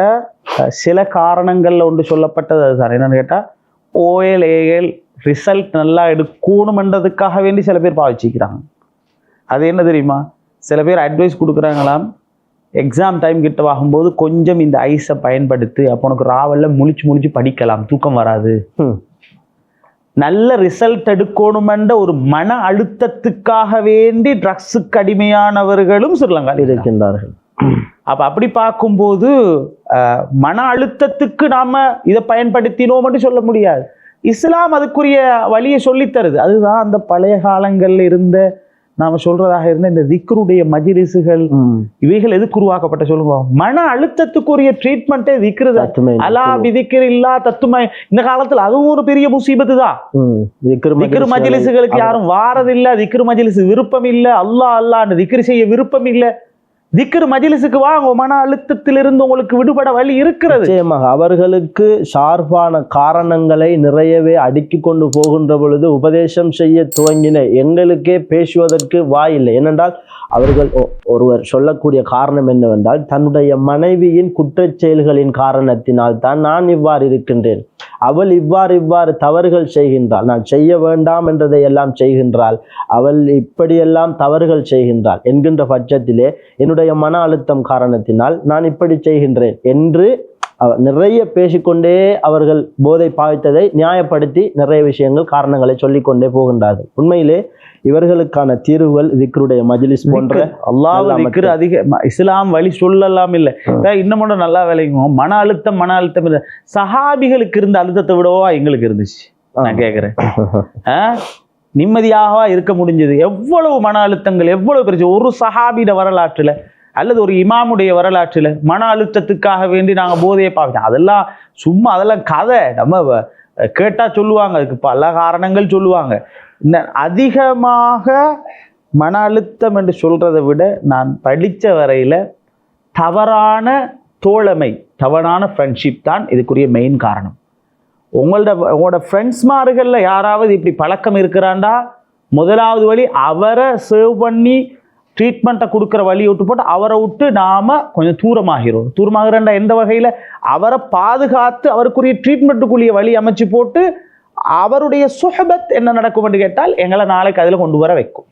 சில காரணங்கள்ல ஒன்று சொல்லப்பட்டது அதுதான். என்னன்னு கேட்டால் OL ரிசல்ட் நல்லா எடுக்கணுமென்றதுக்காக வேண்டி சில பேர் பாவிச்சிக்கிறாங்க. அது என்ன தெரியுமா, சில பேர் அட்வைஸ் கொடுக்குறாங்களாம், எக்ஸாம் டைம் கிட்ட ஆகும்போது கொஞ்சம் இந்த ஐஸை பயன்படுத்தி, அப்போ உனக்கு ராவலில் முழிச்சு படிக்கலாம், தூக்கம் வராது. நல்ல ரிசல்ட் எடுக்கணுமென்ற ஒரு மன அழுத்தத்துக்காக வேண்டி ட்ரக்ஸுக்கு அடிமையானவர்களும் ஸ்ரீலங்காவில் இருக்கின்றார்கள். அப்போ அப்படி பார்க்கும்போது மன அழுத்தத்துக்கு நாம இதை பயன்படுத்தினோம்னு சொல்ல முடியாது. இஸ்லாம் அதுக்குரிய வழியை சொல்லித்தருது. அதுதான் அந்த பழைய காலங்கள்ல இருந்த நாம சொல்றதாக இருந்த இந்த திக்ருடைய மஜ்லிஸுகள், இவைகள் எதுக்கு உருவாக்கப்பட்ட சொல்லுங்க, மன அழுத்தத்துக்குரிய ட்ரீட்மெண்ட்டே திக்ருது. அலா பிதிக்ர் இல்லா தத்துமை. இந்த காலத்துல அதுவும் ஒரு பெரிய முசீபத்து தான். திக்ரு மஜ்லிஸுகளுக்கு யாரும் வாரதில்லை, திக்ரு மஜ்லிஸ் விருப்பம் இல்லை, அல்லாஹ் அல்லாஹ்னு திக்ரு செய்ய விருப்பம் இல்லை. திக்ரு மஜ்லிஸுக்கு வாங்க, மன அழுத்தத்திலிருந்து உங்களுக்கு விடுபட வழி இருக்கிறது. நிச்சயமாக அவர்களுக்கு சார்பான காரணங்களை நிறையவே அடுக்கி கொண்டு போகின்ற பொழுது உபதேசம் செய்ய துவங்கின எங்களுக்கே பேசுவதற்கு வாயில்லை. ஏனென்றால் அவர்கள் ஒருவர் சொல்லக்கூடிய காரணம் என்னவென்றால், தன்னுடைய மனைவியின் குற்றச் செயல்களின் காரணத்தினால் தான் நான் இவ்வாறு இருக்கின்றேன், அவள் இவ்வாறு தவறுகள் செய்கின்றாள், நான் செய்ய வேண்டாம் என்றதை எல்லாம் செய்கின்றாள், அவள் இப்படியெல்லாம் தவறுகள் செய்கின்றாள் என்கின்ற பட்சத்திலே என்னுடைய மன அழுத்தம் காரணத்தினால் நான் இப்படி செய்கின்றேன் என்று நிறைய பேசிக்கொண்டே அவர்கள் போதை பாவித்ததை நியாயப்படுத்தி நிறைய விஷயங்கள் காரணங்களை சொல்லிக்கொண்டே போகின்றார்கள். உண்மையிலே இவர்களுக்கான தீர்வுகள் திக்ருடைய மஜ்லிஸ் போன்ற அல்லாஹ் திக்ரு அதிக இஸ்லாம் வழி சொல்லலாம் இல்லை. இன்னும் ஒன்று நல்லா விளையும், மன அழுத்தம் இல்லை. சஹாபிகளுக்கு இருந்த அழுத்தத்தை விடவா எங்களுக்கு இருந்துச்சு? நான் கேட்குறேன், நிம்மதியாக இருக்க முடிஞ்சது? எவ்வளவு மன அழுத்தங்கள், எவ்வளவு பிரச்சனை. ஒரு சஹாபிட வரலாற்றுல அல்லது ஒரு இமாமுடைய வரலாற்றுல மன அழுத்தத்துக்காக வேண்டி நாங்கள் போதையை பார்க்கணும், அதெல்லாம் சும்மா, அதெல்லாம் கதை. நம்ம கேட்டா சொல்லுவாங்க, அதுக்கு பல காரணங்கள் சொல்லுவாங்க. இந்த அதிகமாக மன அழுத்தம் என்று சொல்றதை விட நான் படித்த வரையில தவறான தோழமை, தவறான ஃப்ரெண்ட்ஷிப் தான் இதுக்குரிய மெயின் காரணம். உங்களோட ஃப்ரெண்ட்ஸ்மார்களில் யாராவது இப்படி பழக்கம் இருக்கிறாண்டா, முதலாவது வழி அவரை சேவ் பண்ணி ட்ரீட்மெண்ட்டை கொடுக்குற வழியை விட்டு போட்டு அவரை விட்டு நாம் கொஞ்சம் தூரமாகிறோண்டா எந்த வகையில், அவரை பாதுகாத்து அவருக்குரிய ட்ரீட்மெண்ட்டுக்குரிய வழி அமைச்சு போட்டு அவருடைய சுஹபத் என்ன நடக்கும் என்று கேட்டால் எங்களை நாளைக்கு அதில் கொண்டு வர வைக்கும்.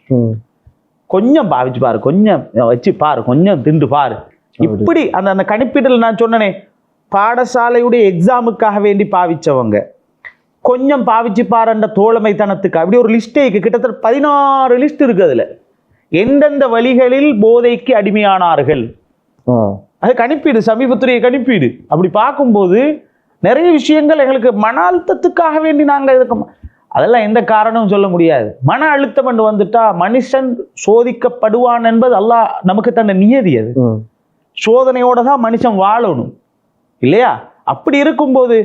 கொஞ்சம் பாவிச்சு பாரு, கொஞ்சம் வச்சு பாரு, கொஞ்சம் திண்டு பாரு. இப்படி அந்த கணிப்பீட்டில் நான் சொன்னனே, பாடசாலையுடைய எக்ஸாமுக்காக வேண்டி பாவிச்சவங்க கொஞ்சம் பாவிச்சு பாருன்ற தோழமைத்தனத்துக்கு அப்படி ஒரு லிஸ்டே கிட்டத்தட்ட 16 லிஸ்ட் இருக்கு. அதுல எந்தெந்த வழிகளில் போதைக்கு அடிமையானார்கள், அது கணிப்பீடு, சமீபத்துடைய கணிப்பீடு. அப்படி பார்க்கும்போது நிறைய விஷயங்கள் எங்களுக்கு மன அழுத்தத்துக்காக வேண்டி நாங்கள் இருக்கோம். அதெல்லாம் எந்த காரணமும் சொல்ல முடியாது. மன அழுத்தம் என்று வந்துட்டா மனுஷன் சோதிக்கப்படுவான் என்பது அல்லாஹ் நமக்கு தன்னை நியதி. அது சோதனையோட தான் மனுஷன் வாழணும் இல்லையா? அப்படி இருக்கும்போது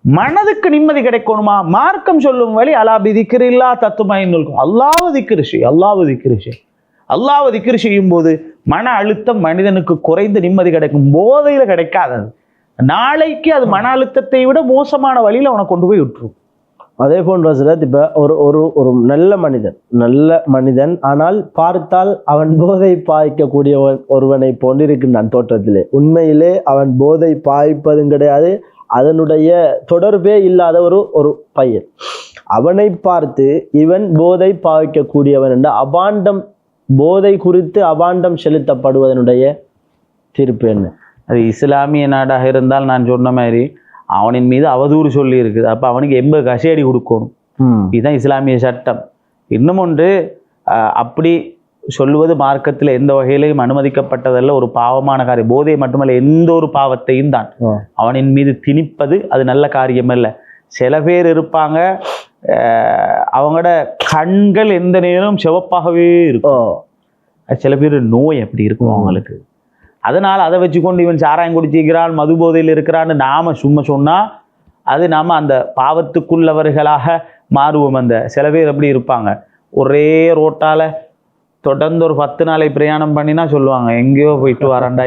மனதுக்கு நிம்மதி கிடைக்கணுமா? மார்க்கம் சொல்லும் வழி அலா பிதிக்ர் இல்லா தத்துமைன்னு இருக்கும். அல்லாஹ் திக்ர் செய்யும் போது மன அழுத்தம் மனிதனுக்கு குறைந்து நிம்மதி கிடைக்கும். போதையில கிடைக்காது. நாளைக்கு அது மன அழுத்தத்தை விட மோசமான வழியில அவனை கொண்டு போய் விட்டுரும். அதே போன்ற ஹஸ்ரத் இப்போ ஒரு ஒரு ஒரு நல்ல மனிதன் ஆனால் பார்த்தால் அவன் போதை பாய்க்கக்கூடிய ஒருவனை போன்றிருக்கின்றான் தோற்றத்திலே. உண்மையிலே அவன் போதை பாய்ப்பதும் கிடையாது, அதனுடைய தொடர்பே இல்லாத ஒரு பையன். அவனை பார்த்து இவன் போதை பாய்க்கக்கூடியவன் என்ற அபாண்டம், போதை குறித்து அபாண்டம் செலுத்தப்படுவதனுடைய தீர்ப்பு என்ன? அது இஸ்லாமிய நாடாக இருந்தால் நான் சொன்ன மாதிரி அவனின் மீது அவதூறு சொல்லி இருக்குது, அப்போ அவனுக்கு 80 கசையடி கொடுக்கணும். இதுதான் இஸ்லாமிய சட்டம். இன்னும் ஒன்று, அப்படி சொல்லுவது மார்க்கத்தில் எந்த வகையிலையும் அனுமதிக்கப்பட்டதல்ல, ஒரு பாவமான காரியம். போதை மட்டுமல்ல, எந்த ஒரு பாவத்தையும் தான் அவனின் மீது திணிப்பது அது நல்ல காரியம் அல்ல. சில பேர் இருப்பாங்க, அவங்களோட கண்கள் எந்த நேரம் சிவப்பாகவே இருக்கும். சில பேர் நோய் அப்படி இருக்கும் அவங்களுக்கு. அதனால் அதை வச்சுக்கொண்டு இவன் சாராயம் குடிச்சிக்கிறான், மது போதையில் இருக்கிறான்னு நாம சும்மா சொன்னால் அது நாம் அந்த பாவத்துக்குள்ளவர்களாக மாறுவோம். அந்த சில பேர் அப்படி இருப்பாங்க, ஒரே ரோட்டால் தொடர்ந்து ஒரு 10 நாளை பிரயாணம் பண்ணினா சொல்லுவாங்க, எங்கேயோ போயிட்டு வரான்டா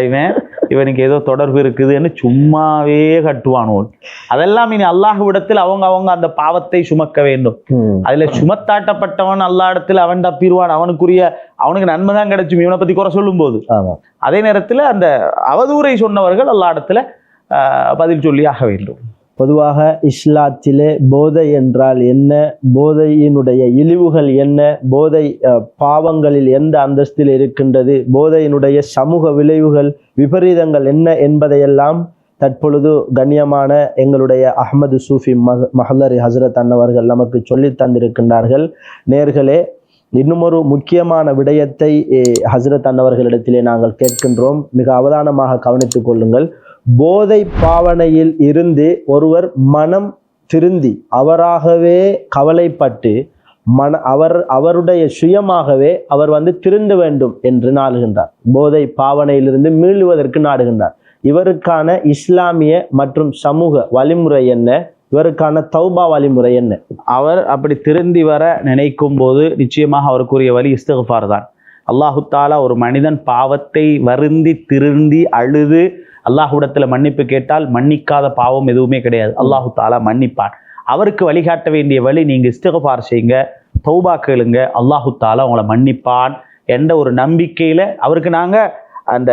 இவனுக்கு ஏதோ தொடர்பு இருக்குதுன்னு சும்மாவே கட்டுவானோன். அதெல்லாம் இனி அல்லாஹ்விடத்தில் அவங்க அந்த பாவத்தை சுமக்க வேண்டும். அதுல சுமத்தாட்டப்பட்டவன் அல்லாஹ் இடத்துல அவன் தப்பிடுவான், அவனுக்கு நன்மை தான் கிடைச்சும் இவனை பத்தி குறை சொல்லும் போது. அதே நேரத்துல அந்த அவதூறை சொன்னவர்கள் அல்லாஹ் இடத்துல பதில் சொல்லி ஆக வேண்டும். பொதுவாக இஸ்லாத்திலே போதை என்றால் என்ன, போதையினுடைய இழிவுகள் என்ன, போதை பாவங்களில் எந்த அந்தஸ்தில் இருக்கின்றது, போதையினுடைய சமூக விளைவுகள் விபரீதங்கள் என்ன என்பதையெல்லாம் தற்பொழுது கண்ணியமான எங்களுடைய அஹ்மது சூஃபி மஹல்லரி ஹசரத் அன்னவர்கள் நமக்கு சொல்லி தந்திருக்கின்றார்கள். நேர்களே, இன்னும் ஒரு முக்கியமான விடயத்தை ஹசரத் அன்னவர்களிடத்திலே நாங்கள் கேட்கின்றோம், மிக அவதானமாக கவனித்துக் கொள்ளுங்கள். போதை பாவனையில் இருந்து ஒருவர் மனம் திருந்தி அவராகவே கவலைப்பட்டு அவருடைய சுயமாகவே அவர் திருந்த வேண்டும் என்று நாடுகின்றார். போதை பாவனையிலிருந்து மீளுவதற்கு நாடுகின்றார். இவருக்கான இஸ்லாமிய மற்றும் சமூக வழிமுறை என்ன, இவருக்கான தௌபா வழிமுறை என்ன? அவர் அப்படி திருந்தி வர நினைக்கும் போது நிச்சயமாக அவருக்குரிய வழி இஸ்திக்ஃபார் தான். அல்லாஹு தாலா ஒரு மனிதன் பாவத்தை வருந்தி திருந்தி அழுது அல்லாஹ்விடத்தில் மன்னிப்பு கேட்டால் மன்னிக்காத பாவம் எதுவுமே கிடையாது. அல்லாஹு தாலா மன்னிப்பான். அவருக்கு வழிகாட்ட வேண்டிய வழி, நீங்க இஸ்திக்ஃபார் செய்யுங்க, தௌபா கேளுங்க, அல்லாஹு தாலா உங்களை மன்னிப்பான் என்ற ஒரு நம்பிக்கையில அவருக்கு நாங்க அந்த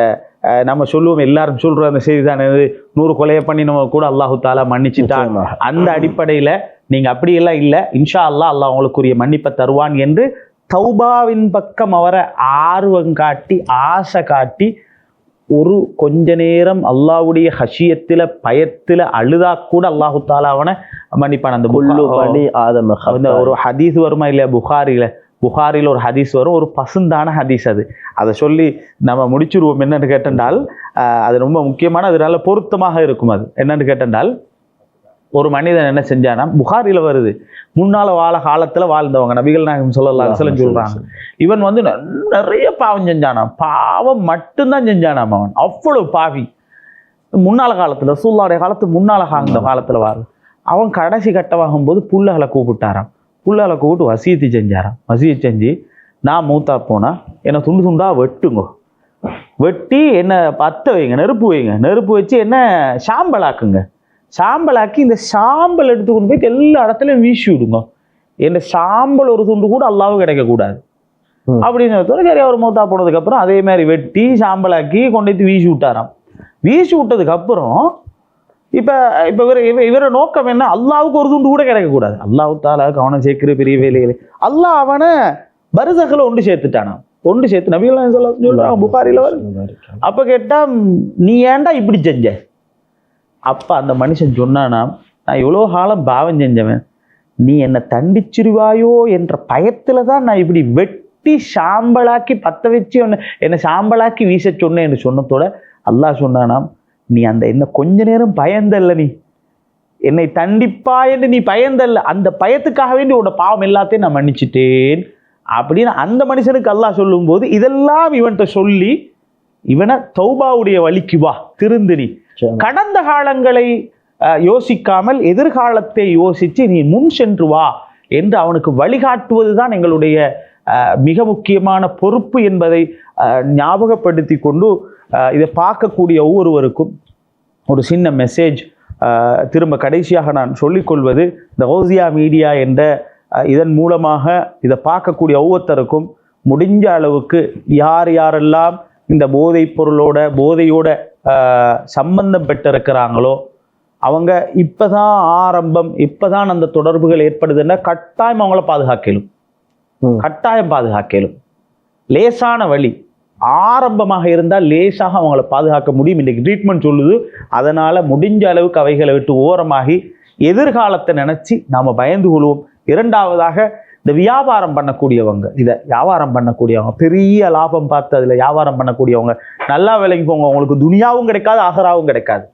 நம்ம சொல்லுவோம், எல்லாரும் சொல்ற அந்த செய்தி தானே, 100 கொலையை பண்ணி நம்ம கூட அல்லாஹு தாலா மன்னிச்சுட்டான். அந்த அடிப்படையில நீங்க அப்படியெல்லாம் இல்லை, இன்ஷா அல்லாஹ் உங்களுக்குரிய மன்னிப்பை தருவான் என்று தௌபாவின் பக்கம் அவரை ஆர்வம் காட்டி ஆசை காட்டி ஒரு கொஞ்ச நேரம் அல்லாஹ்வுடைய ஹஷியத்துல பயத்துல அழுதா கூட அல்லாஹு தாலா அவனை மன்னிப்பான். அந்த ஒரு ஹதீஸ் வருமா இல்லையா, புகாரில ஒரு ஹதீஸ் வரும், ஒரு பசுந்தான ஹதீஸ். அதை சொல்லி நம்ம முடிச்சுருவோம். என்னன்னு கேட்டால் அது ரொம்ப முக்கியமான, அதனால பொருத்தமாக இருக்கும். அது என்னன்னு கேட்டால், ஒரு மனிதன் என்ன செஞ்சானா, புகாரில வருது, முன்னால காலத்துல வாழ்ந்தவங்க நபிகள் நாயகம் ஸல்லல்லாஹு அலைஹி வஸல்லம் சொல்றாங்க, இவன் நிறைய பாவம் செஞ்சானாம், பாவம் மட்டும்தான் செஞ்சானாம். அவன் அவ்வளவு பாவி. முன்னால காலத்துல ரசூலுல்லாஹ்வுடைய காலத்து முன்னால காலத்துல வாழ் அவன் கடைசி கட்டமாகும் போது புள்ளகளை கூப்பிட்டாராம். புள்ளகளை கூப்பிட்டு வசியத்து செஞ்சாராம். வசியத்து செஞ்சு, நான் மூத்தா போனா என்னை துண்டு துண்டா வெட்டுங்க, வெட்டி என்ன பத்த வைங்க, நெருப்பு வச்சு என்ன சாம்பலாக்குங்க, சாம்பலாக்கி இந்த சாம்பல் எடுத்து கொண்டு போய் எல்லா இடத்துலையும் வீசி விடுங்க, இந்த சாம்பல் ஒரு துண்டு கூட அல்லாஹ்வுக்கு கிடைக்கக்கூடாது அப்படின்னு சொல்லி, சரி அவர் மூத்தா போனதுக்கு அப்புறம் அதே மாதிரி வெட்டி சாம்பலாக்கி கொண்டு வீசி விட்டாராம். வீசி விட்டதுக்கு அப்புறம் இப்ப இவர நோக்கம் என்ன, அல்லாஹ்வுக்கு ஒரு துண்டு கூட கிடைக்கக்கூடாது, அல்லாஹ் தாலாவுக்கு அவனை சேர்க்கிற பெரிய வேலைகளை அல்லாஹ் அவனை பர்ஸக்ல ஒன்று சேர்த்துட்டானாம். ஒன்று சேர்த்து நபிகள் நாயகம் ஸல்லல்லாஹு அலைஹி வஸல்லம் புகாரில வருது. அப்ப கேட்டா, நீ ஏன்டா இப்படி செஞ்ச? அப்ப அந்த மனுஷன் சொன்னானா, நான் இவ்வளோ காலம் பாவம் செஞ்சவன், நீ என்னை தண்டிச்சிருவாயோ என்ற பயத்துல தான் நான் இப்படி வெட்டி சாம்பலாக்கி பத்த வச்சு என்னை சாம்பலாக்கி வீச சொன்னேன் என்று சொன்னதோட அல்லாஹ் சொன்னானாம், நீ அந்த என்ன கொஞ்ச நேரம் பயந்தல்ல, நீ என்னை தண்டிப்பா என்று நீ பயந்தல்ல, அந்த பயத்துக்காக வேண்டி உன்னோட பாவம் எல்லாத்தையும் நான் மன்னிச்சிட்டேன் அப்படின்னு அந்த மனுஷனுக்கு அல்லாஹ் சொல்லும் போது, இதெல்லாம் இவன்கிட்ட சொல்லி இவனை தௌபாவுடைய வழிக்கு வா, திருந்து, நீ கடந்த காலங்களை யோசிக்காமல் எதிர்காலத்தை யோசித்து நீ முன் சென்று வா என்று அவனுக்கு வழிகாட்டுவதுதான் எங்களுடைய மிக முக்கியமான பொறுப்பு என்பதை ஞாபகப்படுத்தி கொண்டு, இதை பார்க்கக்கூடிய ஒவ்வொருவருக்கும் ஒரு சின்ன மெசேஜ் திரும்ப கடைசியாக நான் சொல்லிக்கொள்வது, இந்த கௌசியா மீடியா என்ற இதன் மூலமாக இதை பார்க்கக்கூடிய ஒவ்வொருத்தருக்கும் முடிஞ்ச அளவுக்கு யாரெல்லாம் இந்த போதையோட சம்பந்தம் பெற்றிருக்கிறாங்களோ அவங்க இப்பதான் ஆரம்பம், இப்பதான் அந்த தொடர்புகள் ஏற்படுதுன்னா கட்டாயம் அவங்கள பாதுகாக்கலும், கட்டாயம் பாதுகாக்கலும். லேசான வழி ஆரம்பமாக இருந்தால் லேசாக அவங்கள பாதுகாக்க முடியும். இன்றைக்கு ட்ரீட்மெண்ட் சொல்லுது. அதனால முடிஞ்ச அளவுக்கு அவைகளை விட்டு ஓரமாகி எதிர்காலத்தை நினைச்சு நாம பயந்து கொள்வோம். இரண்டாவதாக, இந்த வியாபாரம் பண்ணக்கூடியவங்க, இதை வியாபாரம் பண்ணக்கூடியவங்க, பெரிய லாபம் பார்த்து அதில் வியாபாரம் பண்ணக்கூடியவங்க நல்லா விலைக்கு போங்க. உங்களுக்கு துனியாவும் கிடைக்காது, ஆகராவும் கிடைக்காது.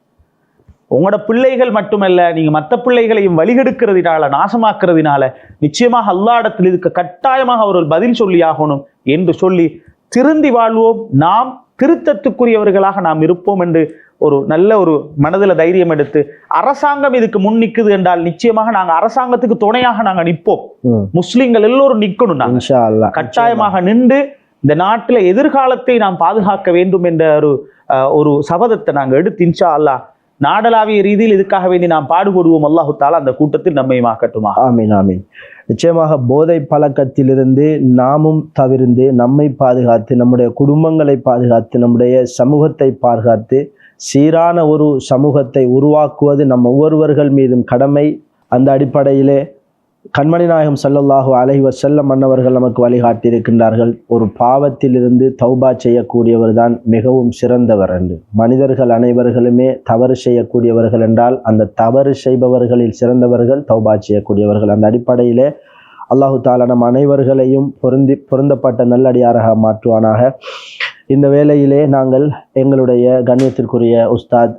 உங்களோட பிள்ளைகள் மட்டுமல்ல, நீங்க மற்ற பிள்ளைகளையும் வழிகெடுக்கிறதுனால, நாசமாக்குறதுனால நிச்சயமாக அல்லாஹ்விடத்தில் இதுக்கு கட்டாயமாக அவர்கள் பதில் சொல்லி ஆகணும் என்று சொல்லி திருந்தி வாழ்வோம். நாம் திருத்தத்துக்குரியவர்களாக நாம் இருப்போம் என்று ஒரு நல்ல ஒரு மனதில் தைரியம் எடுத்து, அரசாங்கம் இதுக்கு முன் நிற்குது என்றால் நிச்சயமாக நாங்க அரசாங்கத்துக்கு துணையாக நாங்க நிற்போம். முஸ்லிம்கள் எல்லோரும் நிற்கணும், கட்டாயமாக நின்று இந்த நாட்டில் எதிர்காலத்தை நாம் பாதுகாக்க வேண்டும் என்ற ஒரு சபதத்தை நாங்கள் எடுத்து இன்ஷா அல்லாஹ் நாடளாவிய ரீதியில் இதுக்காக வேண்டி நாம் பாடுபடுவோம். அல்லாஹு தஆலா அந்த கூட்டத்தில் நம்மை ஆக்கட்டுமா. ஆமீன் ஆமீன். நிச்சயமாக போதை பழக்கத்திலிருந்து நாமும் தவிர்ந்து நம்மை பாதுகாத்து, நம்முடைய குடும்பங்களை பாதுகாத்து, நம்முடைய சமூகத்தை பாதுகாத்து சீரான ஒரு சமூகத்தை உருவாக்குவது நம் ஒவ்வொருவர்கள் மீதும் கடமை. அந்த அடிப்படையிலே கண்மணி நாயகம் ஸல்லல்லாஹு அலைஹி வஸல்லம் அன்னவர்கள் நமக்கு வழிகாட்டியிருக்கின்றார்கள். ஒரு பாவத்திலிருந்து தௌபா செய்யக்கூடியவர் தான் மிகவும் சிறந்தவர் என்று. மனிதர்கள் அனைவர்களுமே தவறு செய்யக்கூடியவர்கள் என்றால் அந்த தவறு செய்பவர்களில் சிறந்தவர்கள் தௌபா செய்யக்கூடியவர்கள். அந்த அடிப்படையிலே அல்லாஹு தஆலா நம் அனைவர்களையும் பொருந்தப்பட்ட நல்லடியாராக மாற்றுவானாக. இந்த வேளையிலே நாங்கள் எங்களுடைய கண்ணியத்திற்குரிய உஸ்தாத்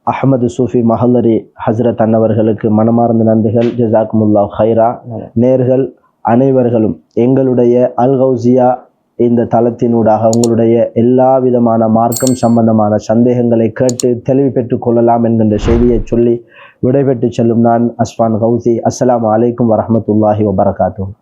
அஹ்மது சூஃபி மஹல்லரி ஹஸ்ரத் அன்னவர்களுக்கு மனமார்ந்த நன்றிகள். ஜஸாக்குமுல்லாஹ் ஹைரா. நேர்கள் அனைவர்களும் எங்களுடைய அல் கௌசியா இந்த தளத்தினூடாக உங்களுடைய எல்லா விதமான மார்க்கம் சம்பந்தமான சந்தேகங்களை கேட்டு தெளிவு பெற்றுக் கொள்ளலாம் என்கின்ற செய்தியை சொல்லி விடைபெற்று செல்லும் நான் அஸ்ஃபான் கௌசி. அஸ்ஸலாமு அலைக்கும் வரஹ்மத்துல்லாஹி வபரகாத்துஹு.